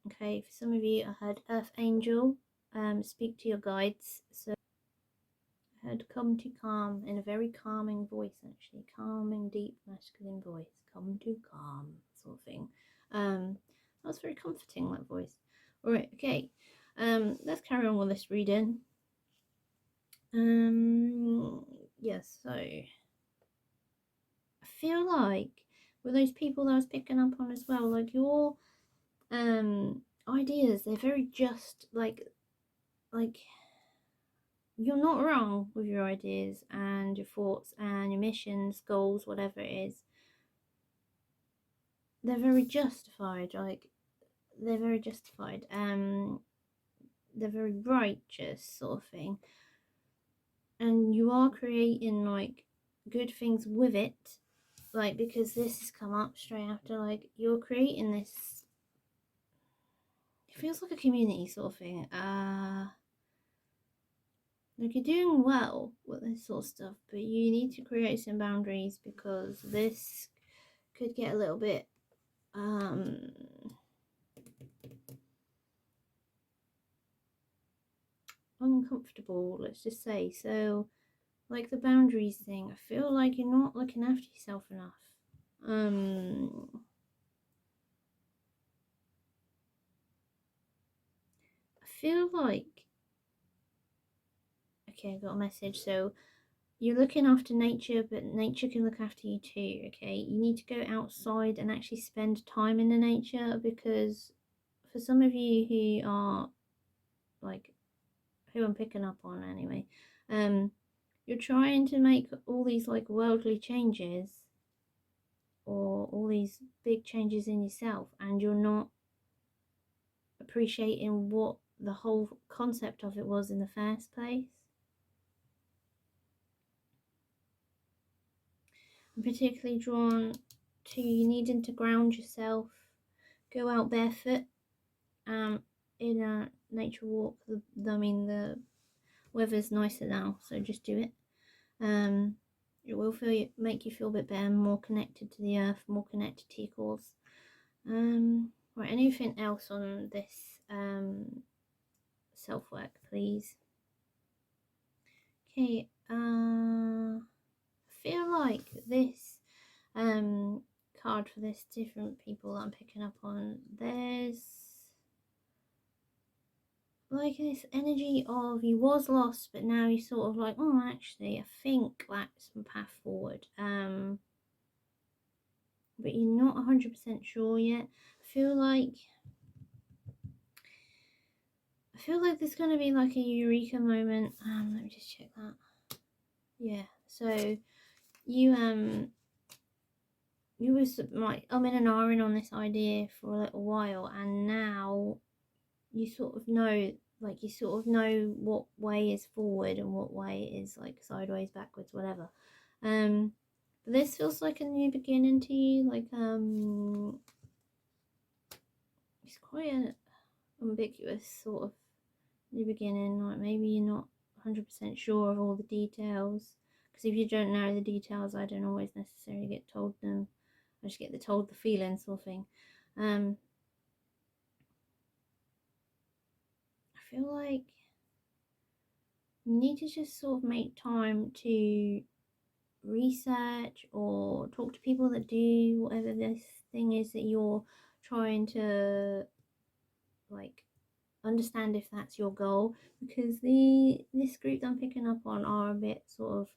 Okay, for some of you, I heard Earth Angel. Speak to your guides. So I heard come to calm, in a very calming voice, actually. Calming, deep, masculine voice. Come to calm, sort of thing. That was very comforting, that voice. Alright, okay. Let's carry on with this reading. Yes, so I feel like with those people that I was picking up on as well, like your ideas, they're very just like you're not wrong with your ideas and your thoughts and your missions, goals, whatever it is. They're very justified, like they're very justified. They're very righteous, sort of thing. And you are creating like good things with it, like because this has come up straight after, like you're creating this, it feels like a community sort of thing. Like you're doing well with this sort of stuff, but you need to create some boundaries because this could get a little bit uncomfortable, let's just say. So like the boundaries thing, I feel like you're not looking after yourself enough. I feel like, okay, I got a message. So you're looking after nature, but nature can look after you too, okay? You need to go outside and actually spend time in the nature, because for some of you who are like, who I'm picking up on anyway, you're trying to make all these like worldly changes or all these big changes in yourself, and you're not appreciating what the whole concept of it was in the first place. I'm particularly drawn to you needing to ground yourself, go out barefoot in a nature walk. The weather's nicer now, so just do it. It will make you feel a bit better, more connected to the earth, more connected to your cause. Right, anything else on this self-work, please? Okay, I feel like this card for this different people that I'm picking up on, there's like this energy of you was lost, but now you're sort of like, oh, actually I think that's my path forward, but you're not 100% sure yet. I feel like there's going to be like a eureka moment. Let me just check that. Yeah, so you was like umming and ahhing on this idea for a little while, and now you sort of know, like you sort of know what way is forward and what way is like sideways, backwards, whatever. But this feels like a new beginning to you. Like it's quite an ambiguous sort of new beginning. Like maybe you're not 100% sure of all the details, because if you don't know the details, I don't always necessarily get told them. I just get told the feeling sort of thing. I feel like you need to just sort of make time to research or talk to people that do whatever this thing is that you're trying to like understand if that's your goal, because this group that I'm picking up on are a bit sort of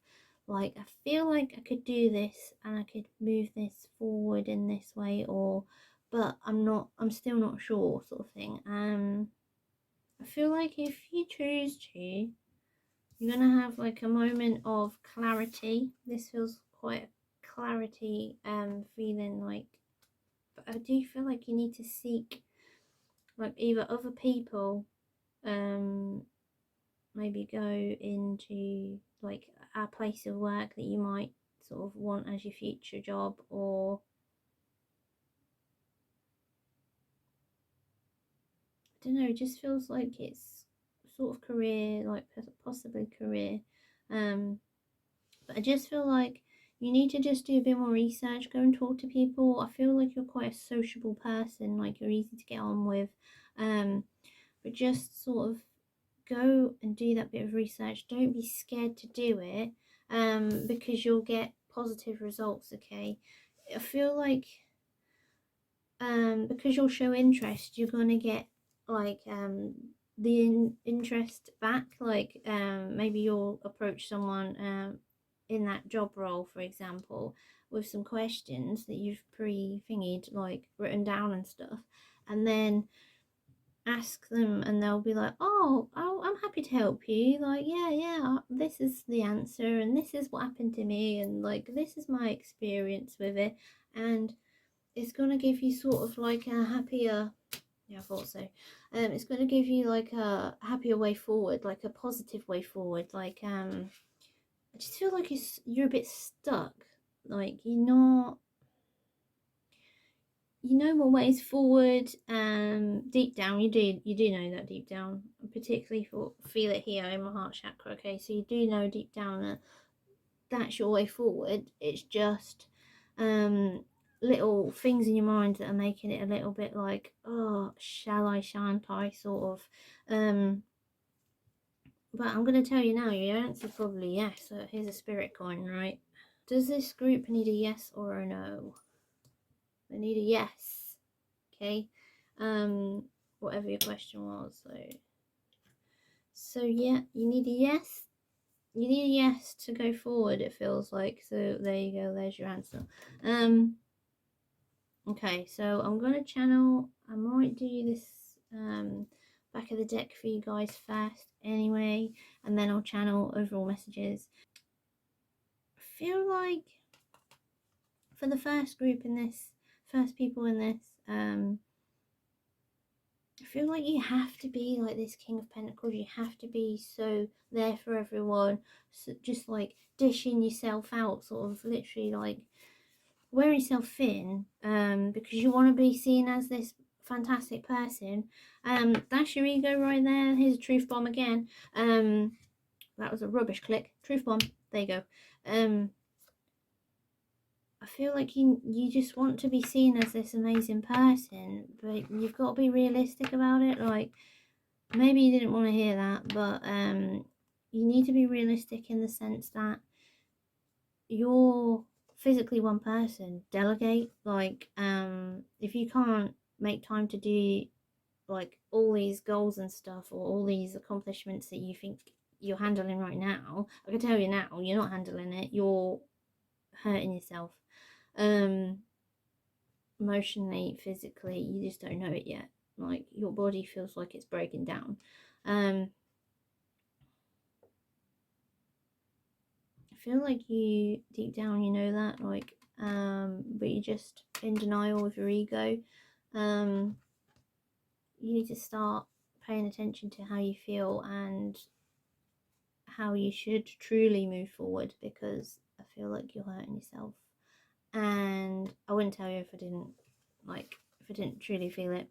like, I feel like I could do this and I could move this forward in this way, or but I'm still not sure sort of thing. I feel like if you choose to, you're gonna have like a moment of clarity. This feels quite a clarity feeling, like, but I do feel like you need to seek like either other people, maybe go into like a place of work that you might sort of want as your future job, or I don't know, it just feels like it's sort of career, like possibly career. But I just feel like you need to just do a bit more research, go and talk to people. I feel like you're quite a sociable person, like you're easy to get on with, but just sort of go and do that bit of research. Don't be scared to do it, because you'll get positive results, okay? I feel like because you'll show interest, you're going to get like the interest back. Like maybe you'll approach someone in that job role, for example, with some questions that you've pre-thingied, like written down and stuff, and then ask them and they'll be like, oh, I'm happy to help you, like yeah, this is the answer and this is what happened to me, and like this is my experience with it, and it's going to give you sort of like a happier, yeah, I thought so, it's going to give you like a happier way forward, like a positive way forward. Like I just feel like you're a bit stuck, like you're not, you know what ways forward. Deep down you do know that deep down, particularly feel it here in my heart chakra, okay? So you do know deep down that that's your way forward. It's just little things in your mind that are making it a little bit like, oh, shall I, shan't I, sort of. But I'm going to tell you now, your answer's probably yes. So here's a spirit coin, right? Does this group need a yes or a no? They need a yes, okay? Whatever your question was. So yeah, you need a yes. you need a yes to go forward, it feels like. So there you go, there's your answer. Okay, so I'm gonna channel, I might do this back of the deck for you guys first anyway, and then I'll channel overall messages. I feel like for the first group in this, first people in this, I feel like you have to be like this King of Pentacles. You have to be so there for everyone, so just like dishing yourself out, sort of literally like wearing yourself thin, because you want to be seen as this fantastic person. That's your ego right there. Here's a truth bomb again. That was a rubbish click. Truth bomb. There you go. I feel like you just want to be seen as this amazing person, but you've got to be realistic about it. Like, maybe you didn't want to hear that, but you need to be realistic in the sense that you're physically one person. Delegate. Like, if you can't make time to do like all these goals and stuff, or all these accomplishments that you think you're handling right now, I can tell you now, you're not handling it. You're hurting yourself. Emotionally, physically, you just don't know it yet. Like, your body feels like it's breaking down. I feel like you deep down you know that, like, but you're just in denial with your ego. You need to start paying attention to how you feel and how you should truly move forward, because I feel like you're hurting yourself, and I wouldn't tell you if I didn't truly feel it.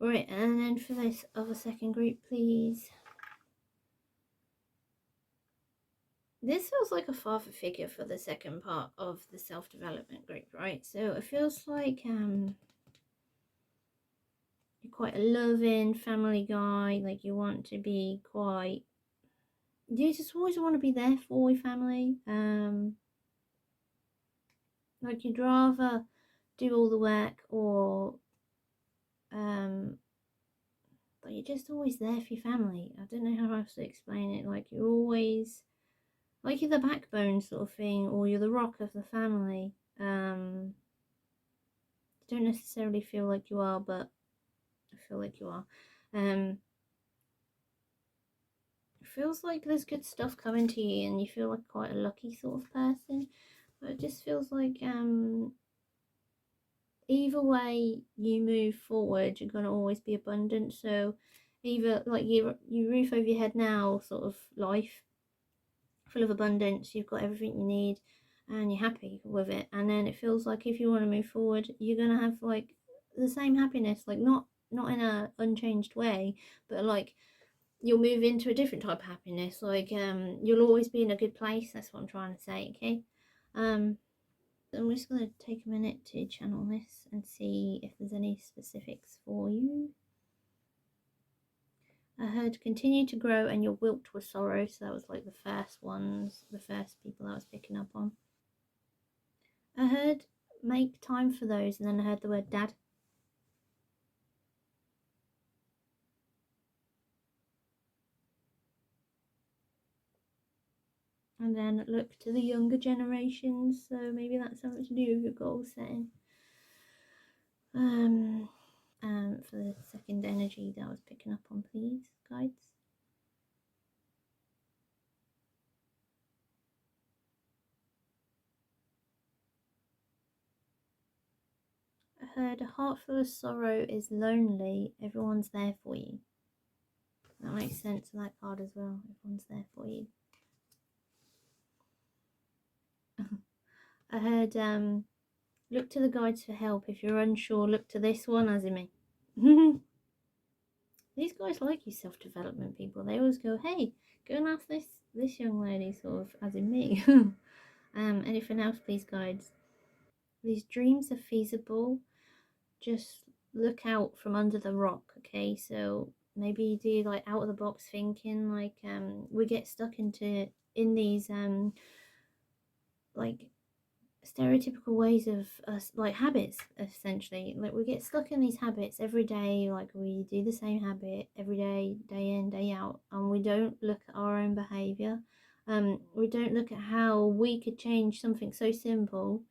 Right, and then for this other second group, please. This feels like a father figure for the second part of the self-development group, right? So it feels like you're quite a loving family guy. Like, you want to be quite, you just always want to be there for your family. Like, you'd rather do all the work, or but you're just always there for your family. I don't know how else to explain it. Like, you're always, like, you're the backbone sort of thing, or you're the rock of the family. You don't necessarily feel like you are, but I feel like you are. It feels like there's good stuff coming to you, and you feel like quite a lucky sort of person. But it just feels like either way you move forward, you're gonna always be abundant. So either like you roof over your head now sort of life, full of abundance, you've got everything you need and you're happy with it. And then it feels like if you want to move forward, you're gonna have like the same happiness, like not in a unchanged way, but like you'll move into a different type of happiness. Like, you'll always be in a good place. That's what I'm trying to say. Okay. I'm just going to take a minute to channel this and see if there's any specifics for you. I heard continue to grow and you're wilt with sorrow. So that was like the first ones, the first people I was picking up on. I heard make time for those, and then I heard the word dad. And then look to the younger generations. So maybe that's something to do with your goal setting. For the second energy that I was picking up on, please, guides. I heard a heart full of sorrow is lonely. Everyone's there for you. That makes sense in that card as well. Everyone's there for you. I heard look to the guides for help. If you're unsure, look to this one, as in me. These guys like you self-development people. They always go, hey, go and ask this young lady, sort of, as in me. Anything else, please, guides? These dreams are feasible. Just look out from under the rock, okay? So maybe you do like out of the box thinking. Like, we get stuck in these like stereotypical ways of us, like habits, essentially. Like, we get stuck in these habits every day. Like, we do the same habit every day, day in, day out, and we don't look at our own behavior. We don't look at how we could change something so simple,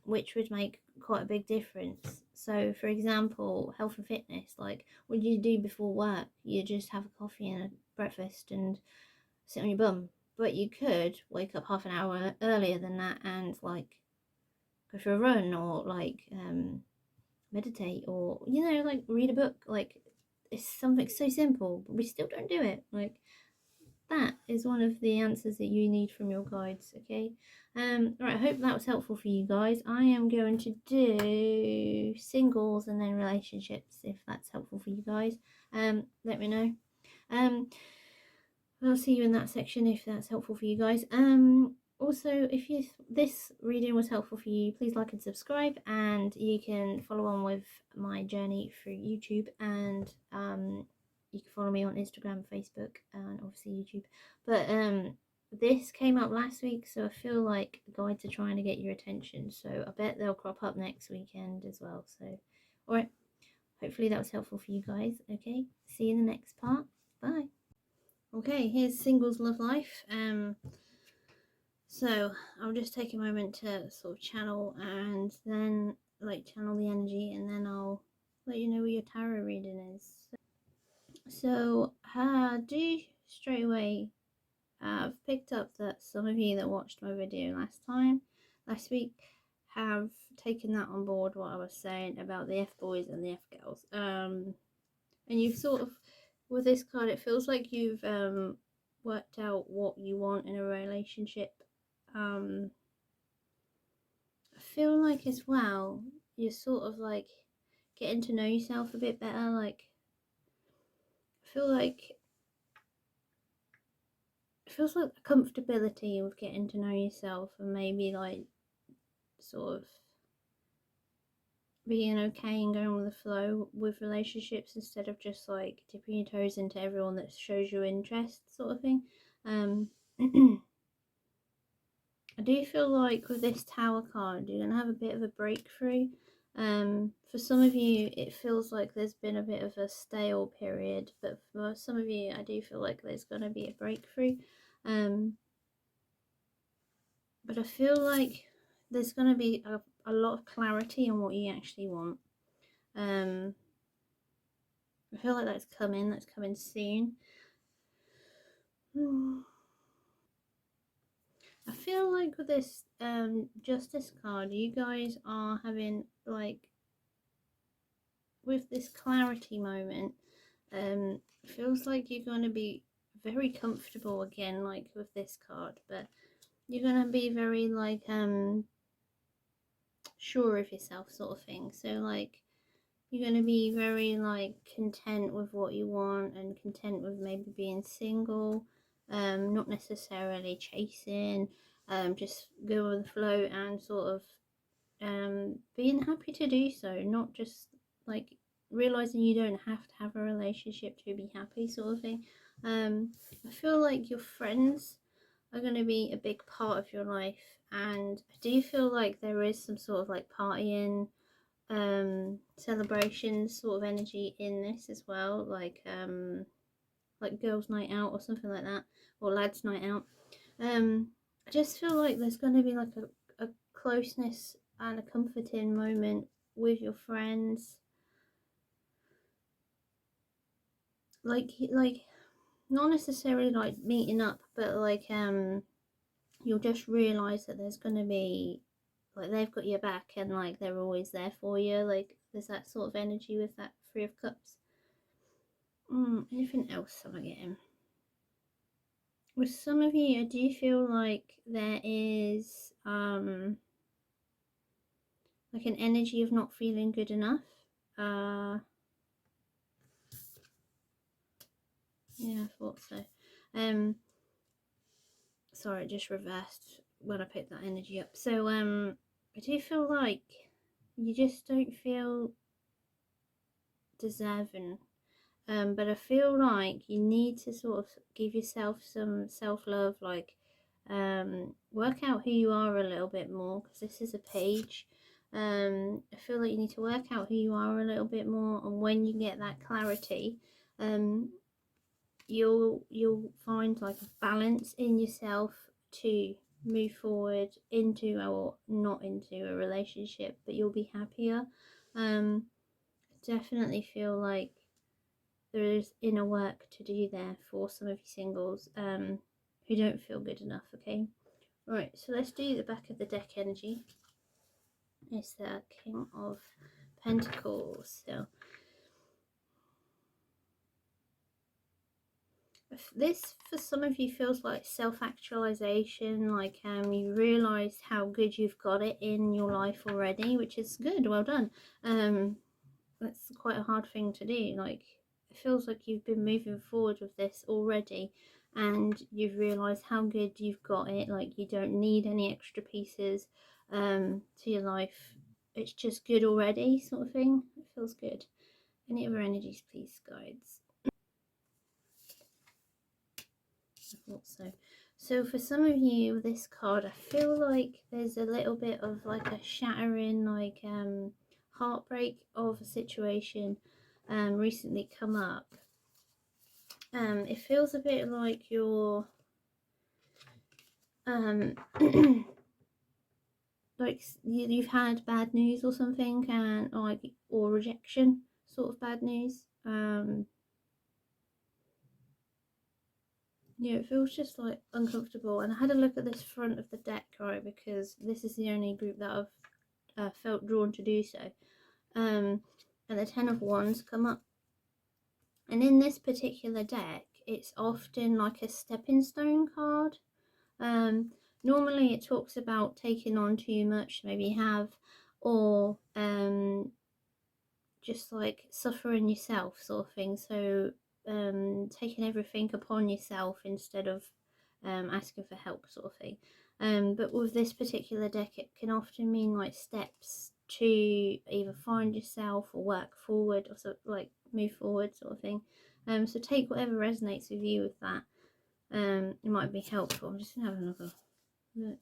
which would make quite a big difference. So, for example, health and fitness, like what do you do before work? You just have a coffee and a breakfast and sit on your bum. But you could wake up half an hour earlier than that and like go for a run or like meditate or like read a book. Like it's something so simple, but we still don't do it. Like that is one of the answers that you need from your guides. Okay, right, I hope that was helpful for you guys. I am going to do singles and then relationships if that's helpful for you guys. Let me know. I'll see you in that section if that's helpful for you guys. Also, if this reading was helpful for you, please like and subscribe, and you can follow on with my journey through YouTube, and you can follow me on Instagram, Facebook, and obviously YouTube. But this came up last week, so I feel like the guides are trying to get your attention, so I bet they'll crop up next weekend as well. So alright, hopefully that was helpful for you guys. Okay, see you in the next part. Bye. Okay, here's Singles Love Life. So I'll just take a moment to sort of channel and then channel the energy, and then I'll let you know what your tarot reading is. So do straight away. I've picked up that some of you that watched my video last week, have taken that on board, what I was saying about the F-boys and the F-girls. And you've sort of, with this card, it feels like you've worked out what you want in a relationship. I feel like as well, you're sort of like getting to know yourself a bit better. Like, I feel like it feels like the comfortability with getting to know yourself, and maybe like sort of being okay and going with the flow with relationships instead of just like dipping your toes into everyone that shows you interest, sort of thing. I do feel like with this Tower card, you're going to have a bit of a breakthrough. For some of you, it feels like there's been a bit of a stale period, but for some of you, I do feel like there's going to be a breakthrough. But I feel like there's going to be a lot of clarity on what you actually want. I feel like that's coming soon. I feel like with this Justice card, you guys are having like, with this clarity moment, feels like you're going to be very comfortable again, like with this card, but you're going to be very like sure of yourself, sort of thing. So like you're going to be very like content with what you want and content with maybe being single, not necessarily chasing, just go with the flow and sort of being happy to do so, not just like realizing you don't have to have a relationship to be happy, sort of thing. I feel like your friends are going to be a big part of your life, and I do feel like there is some sort of like partying, celebrations sort of energy in this as well, like girls' night out or something like that, or lads' night out. I just feel like there's going to be like a closeness and a comforting moment with your friends, like not necessarily like meeting up, but like you'll just realize that there's going to be like they've got your back and like they're always there for you. Like there's that sort of energy with that Three of Cups. Anything else am I getting? With some of you, I do feel like there is like an energy of not feeling good enough. Yeah, I thought so. Sorry, just reversed when I picked that energy up. So I do feel like you just don't feel deserving. But I feel like you need to sort of give yourself some self-love, like work out who you are a little bit more, because this is a page. I feel like you need to work out who you are a little bit more, and when you get that clarity, you'll find find like a balance in yourself to move forward into or not into a relationship, but you'll be happier. Definitely feel like there is inner work to do there for some of you singles who don't feel good enough. Okay, right, so let's do the back of the deck energy. It's the King of Pentacles. So this for some of you feels like self-actualization, like you realize how good you've got it in your life already, which is good. Well done. That's quite a hard thing to do. Like, it feels like you've been moving forward with this already, and you've realized how good you've got it. Like, you don't need any extra pieces to your life. It's just good already, sort of thing. It feels good. Any other energies, please, guides? I thought so. So for some of you with this card, I feel like there's a little bit of like a shattering, like heartbreak of a situation recently come up. It feels a bit like you're like you've had bad news or something, and or rejection, sort of bad news. Yeah, it feels just like uncomfortable. And I had a look at this front of the deck, right, because this is the only group that I've felt drawn to do so. And the Ten of Wands come up. And in this particular deck, it's often like a stepping stone card. Normally it talks about taking on too much, maybe have, or just like suffering yourself, sort of thing. So taking everything upon yourself instead of asking for help, sort of thing. But with this particular deck, it can often mean like steps to either find yourself or work forward, or sort of like move forward, sort of thing. So take whatever resonates with you with that. It might be helpful. I'm just gonna have another look.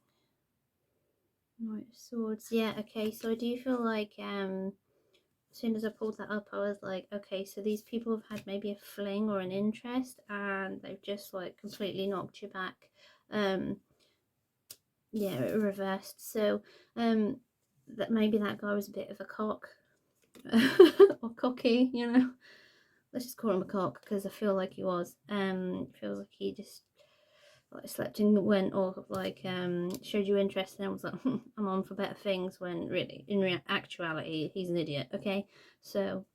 Right, swords. Yeah, okay. So I do feel like as soon as I pulled that up, I was like, okay, so these people have had maybe a fling or an interest, and they've just like completely knocked you back. Yeah, it reversed. So that maybe that guy was a bit of a cock or cocky, you know. Let's just call him a cock, because I feel like he was. Feels like he just like slept and went, or like showed you interest and was like, I'm on for better things, when really in actuality he's an idiot. Okay, so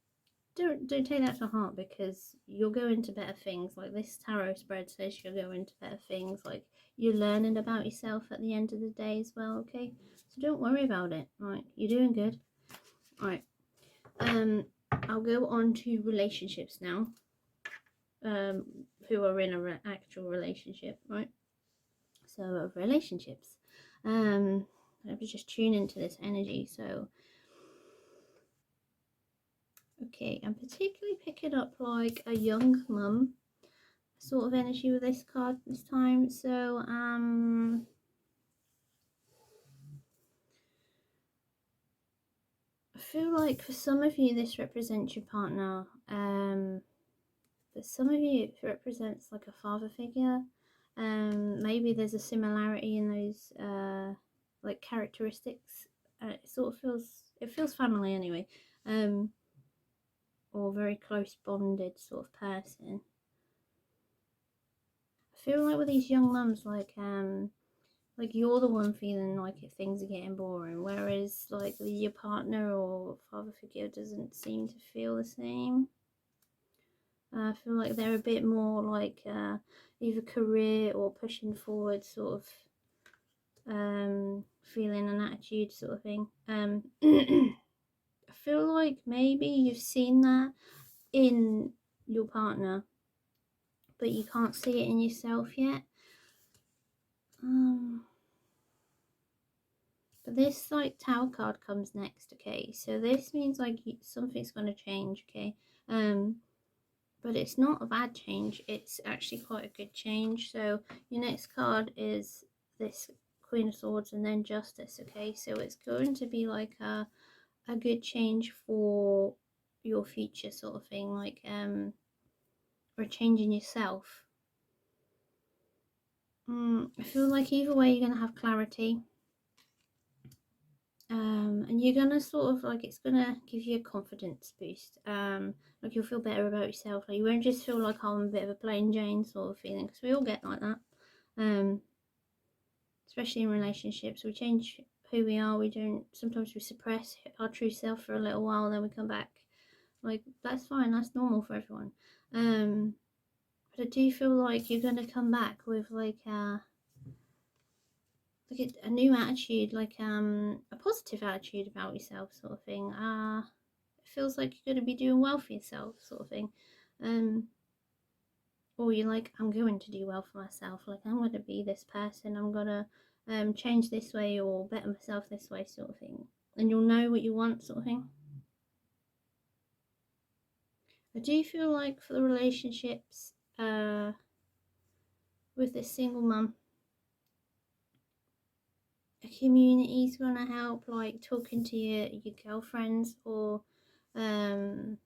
don't take that to heart, because you'll go into better things. Like this tarot spread says, you'll go into better things. Like, you're learning about yourself at the end of the day as well. Okay, so don't worry about it. Right, you're doing good. All right, I'll go on to relationships now. Who are in an actual relationship, right? So relationships. Let me just tune into this energy. So okay, I'm particularly picking up like a young mum sort of energy with this card this time. So I feel like for some of you this represents your partner, but some of you it represents like a father figure. Maybe there's a similarity in those like characteristics. It sort of feels family anyway, or very close bonded sort of person. I feel like with these young mums, like you're the one feeling like if things are getting boring, whereas like your partner or father figure doesn't seem to feel the same. I feel like they're a bit more like either career or pushing forward sort of feeling and attitude sort of thing. I feel like maybe you've seen that in your partner, but you can't see it in yourself yet. But this like Tower card comes next, okay? So this means like something's going to change, okay? But it's not a bad change. It's actually quite a good change. So your next card is this Queen of Swords and then Justice, okay? So it's going to be like a good change for your future sort of thing, like or changing yourself. I feel like either way you're going to have clarity. And you're gonna sort of like, it's gonna give you a confidence boost. Like you'll feel better about yourself. Like you won't just feel like, oh, I'm a bit of a plain Jane sort of feeling, because we all get like that. Especially in relationships, we change who we are. We don't. Sometimes we suppress our true self for a little while, then we come back. Like that's fine. That's normal for everyone. But I do feel like you're gonna come back with like a new attitude, like a positive attitude about yourself, sort of thing. It feels like you're gonna be doing well for yourself, sort of thing. Or you're like, I'm going to do well for myself. Like I'm gonna be this person. I'm gonna change this way or better myself this way, sort of thing. And you'll know what you want, sort of thing. I do feel like for the relationships, with this single mum, a community is gonna help, like talking to your girlfriends or your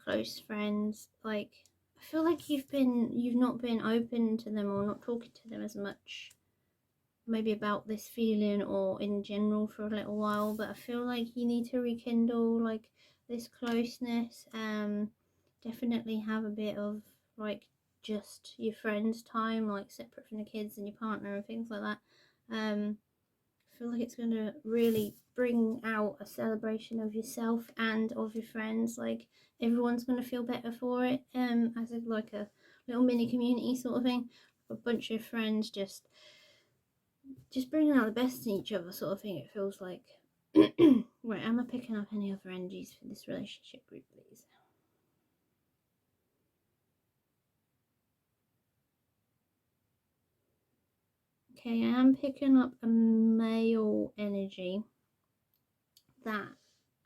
close friends. Like I feel like you've not been open to them or not talking to them as much, maybe about this feeling or in general for a little while, but I feel like you need to rekindle like this closeness. Definitely have a bit of like just your friends time, like separate from the kids and your partner and things like that. I feel like it's going to really bring out a celebration of yourself and of your friends. Like everyone's going to feel better for it. As a, like a little mini community sort of thing, a bunch of friends just bringing out the best in each other, sort of thing. It feels like. Right, am I picking up any other energies for this relationship group, please? Okay, I am picking up a male energy that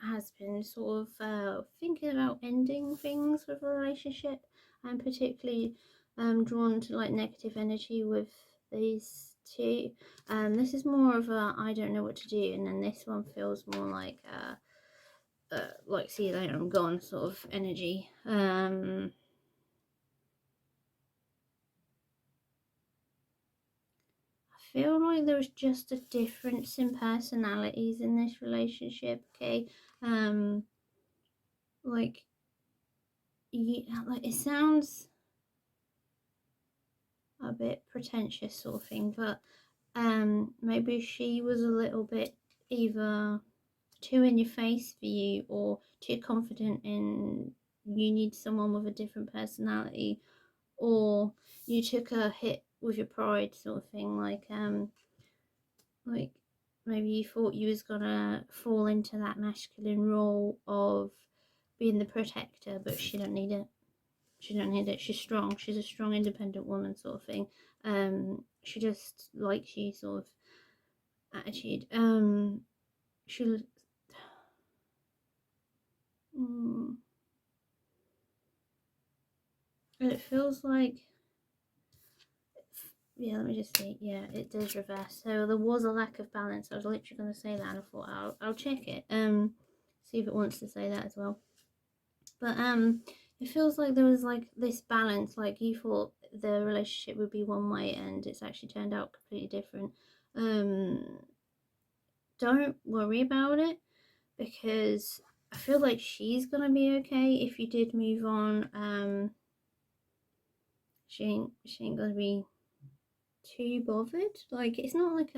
has been sort of thinking about ending things with a relationship. I'm particularly drawn to like negative energy with these two. This is more of a I don't know what to do, and then this one feels more like see you later, I'm gone sort of energy. I feel like there was just a difference in personalities in this relationship. Okay, like yeah, like it sounds a bit pretentious sort of thing, but maybe she was a little bit either too in your face for you or too confident in you need someone with a different personality, or you took a hit with your pride sort of thing, like maybe you thought you was gonna fall into that masculine role of being the protector, but she don't need it. She don't need it. She's strong. She's a strong, independent woman, sort of thing. She just likes you, sort of attitude. She. Mm, it feels like. Yeah, let me just see. Yeah, it does reverse. So there was a lack of balance. I was literally going to say that, and I thought I'll check it. See if it wants to say that as well. But it feels like there was like this balance. Like you thought the relationship would be one way, and it's actually turned out completely different. Don't worry about it, because I feel like she's gonna be okay if you did move on. She ain't gonna be too bothered. Like it's not like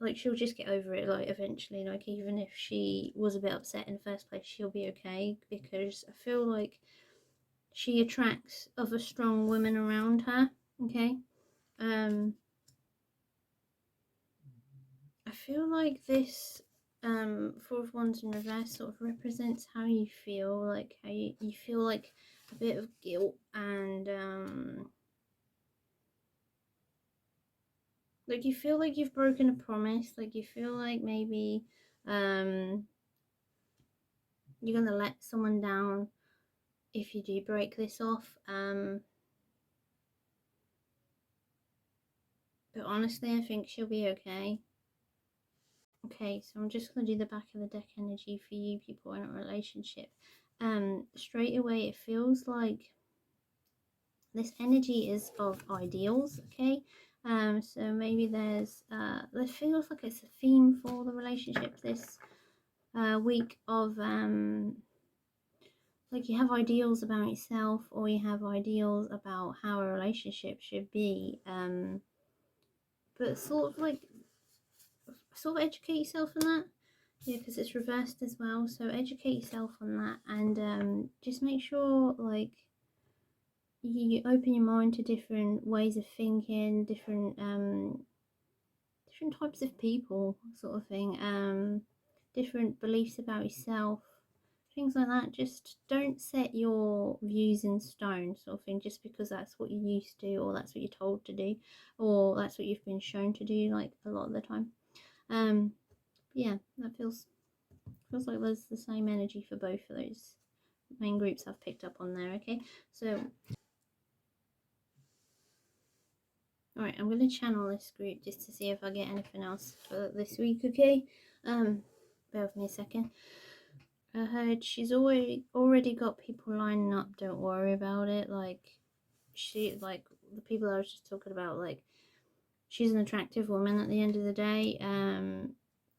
like she'll just get over it like eventually. Like even if she was a bit upset in the first place, she'll be okay, because I feel like she attracts other strong women around her. Okay. I feel like this Four of Wands in reverse sort of represents how you feel, like how you feel like a bit of guilt and like you feel like you've broken a promise, like you feel like maybe you're gonna let someone down if you do break this off. But honestly, I think she'll be okay. Okay, so I'm just going to do the back of the deck energy for you people in a relationship. Straight away, it feels like This energy is of ideals, okay? So maybe there's there feels like it's a theme for the relationship this week of like you have ideals about yourself, or you have ideals about how a relationship should be, but sort of educate yourself on that. Yeah, because it's reversed as well, so educate yourself on that, and just make sure like you open your mind to different ways of thinking, different types of people, sort of thing, different beliefs about yourself, things like that. Just don't set your views in stone, sort of thing, just because that's what you're used to, or that's what you're told to do, or that's what you've been shown to do, like a lot of the time. Yeah, that feels like there's the same energy for both of those main groups I've picked up on there. Okay, so all right, I'm going to channel this group just to see if I get anything else for this week. Okay, bear with me a second. I heard she's already got people lining up. Don't worry about it. Like like the people I was just talking about. Like she's an attractive woman at the end of the day.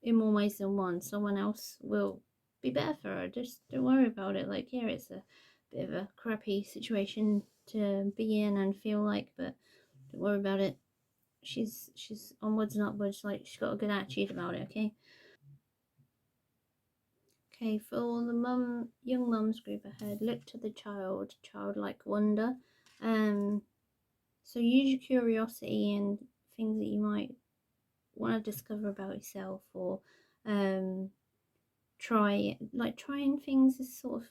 In more ways than one. Someone else will be better for her. Just don't worry about it. Like yeah, it's a bit of a crappy situation to be in and feel like, but don't worry about it. She's onwards and upwards. Like she's got a good attitude about it. Okay. Okay, for the young mums group ahead, look to the child, childlike wonder. So use your curiosity and things that you might want to discover about yourself, or trying things is sort of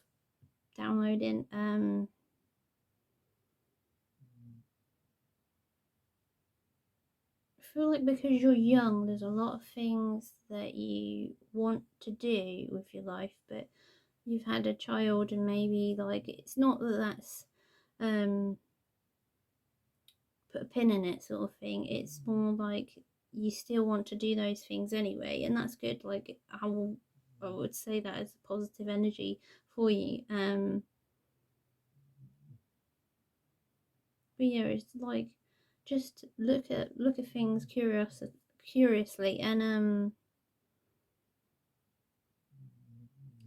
downloading. I feel like because you're young, there's a lot of things that you want to do with your life, but you've had a child, and maybe like it's not that that's put a pin in it sort of thing. It's more like you still want to do those things anyway, and that's good. Like I would say that as a positive energy for you. But yeah, it's like just look at things curiously, and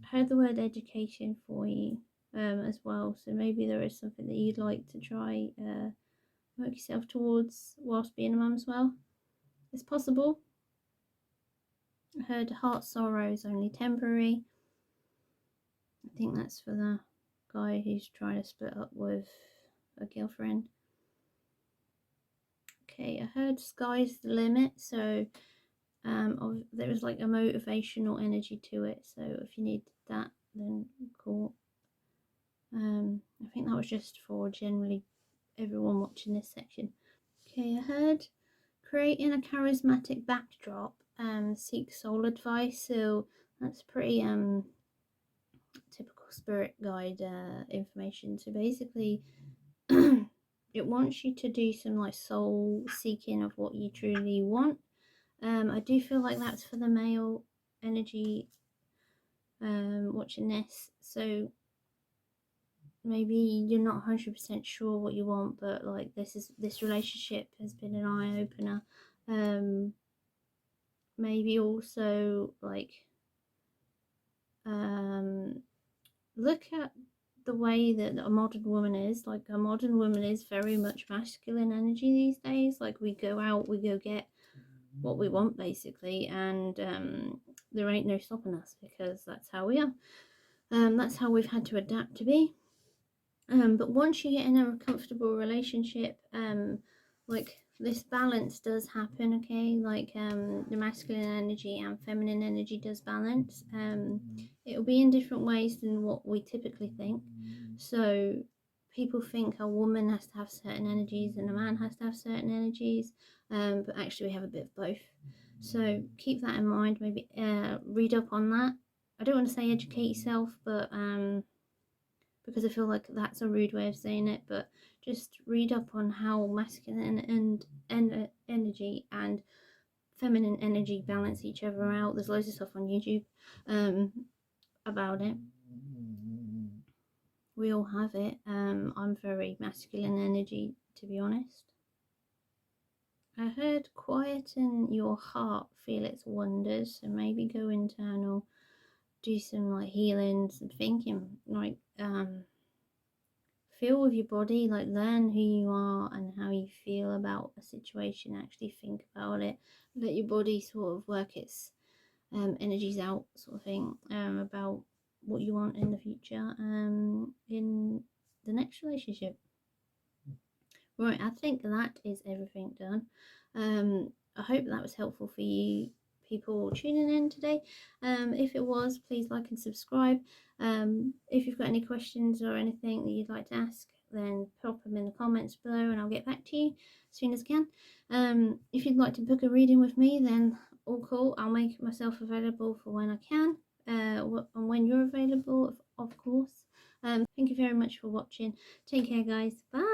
I heard the word education for you as well. So maybe there is something that you'd like to try work yourself towards whilst being a mum as well. It's possible. I heard heart sorrow is only temporary. I think that's for the guy who's trying to split up with a girlfriend. Okay, I heard sky's the limit, so there was like a motivational energy to it, so if you need that, then cool. I think that was just for generally everyone watching this section. Okay, I heard creating a charismatic backdrop, seek soul advice, so that's pretty typical spirit guide information. So basically it wants you to do some like soul seeking of what you truly want. I do feel like that's for the male energy watching this, so maybe you're not 100% sure what you want, but like this relationship has been an eye-opener. Maybe also like look at the way that a modern woman is. Like a modern woman is very much masculine energy these days. Like we go out, we go get what we want basically, and there ain't no stopping us, because that's how we are. That's how we've had to adapt to be. But once you get in a comfortable relationship, like this balance does happen, okay? Like the masculine energy and feminine energy does balance. It'll be in different ways than what we typically think. So people think a woman has to have certain energies and a man has to have certain energies, but actually we have a bit of both. So keep that in mind. Maybe read up on that. I don't want to say educate yourself, but because I feel like that's a rude way of saying it, but just read up on how masculine and energy and feminine energy balance each other out. There's loads of stuff on YouTube about it. We all have it. I'm very masculine energy, to be honest. I heard quieten your heart, feel its wonders, so maybe go internal, do some like healing, some thinking, like feel with your body, like learn who you are and how you feel about a situation. Actually think about it, let your body sort of work its energies out, sort of thing, about what you want in the future, in the next relationship. Right, I think that is everything done. I hope that was helpful for you people tuning in today. If it was, please like and subscribe. If you've got any questions or anything that you'd like to ask, then pop them in the comments below and I'll get back to you as soon as I can. If you'd like to book a reading with me, then all cool. I'll make myself available for when I can, and when you're available, of course. Thank you very much for watching. Take care, guys. Bye.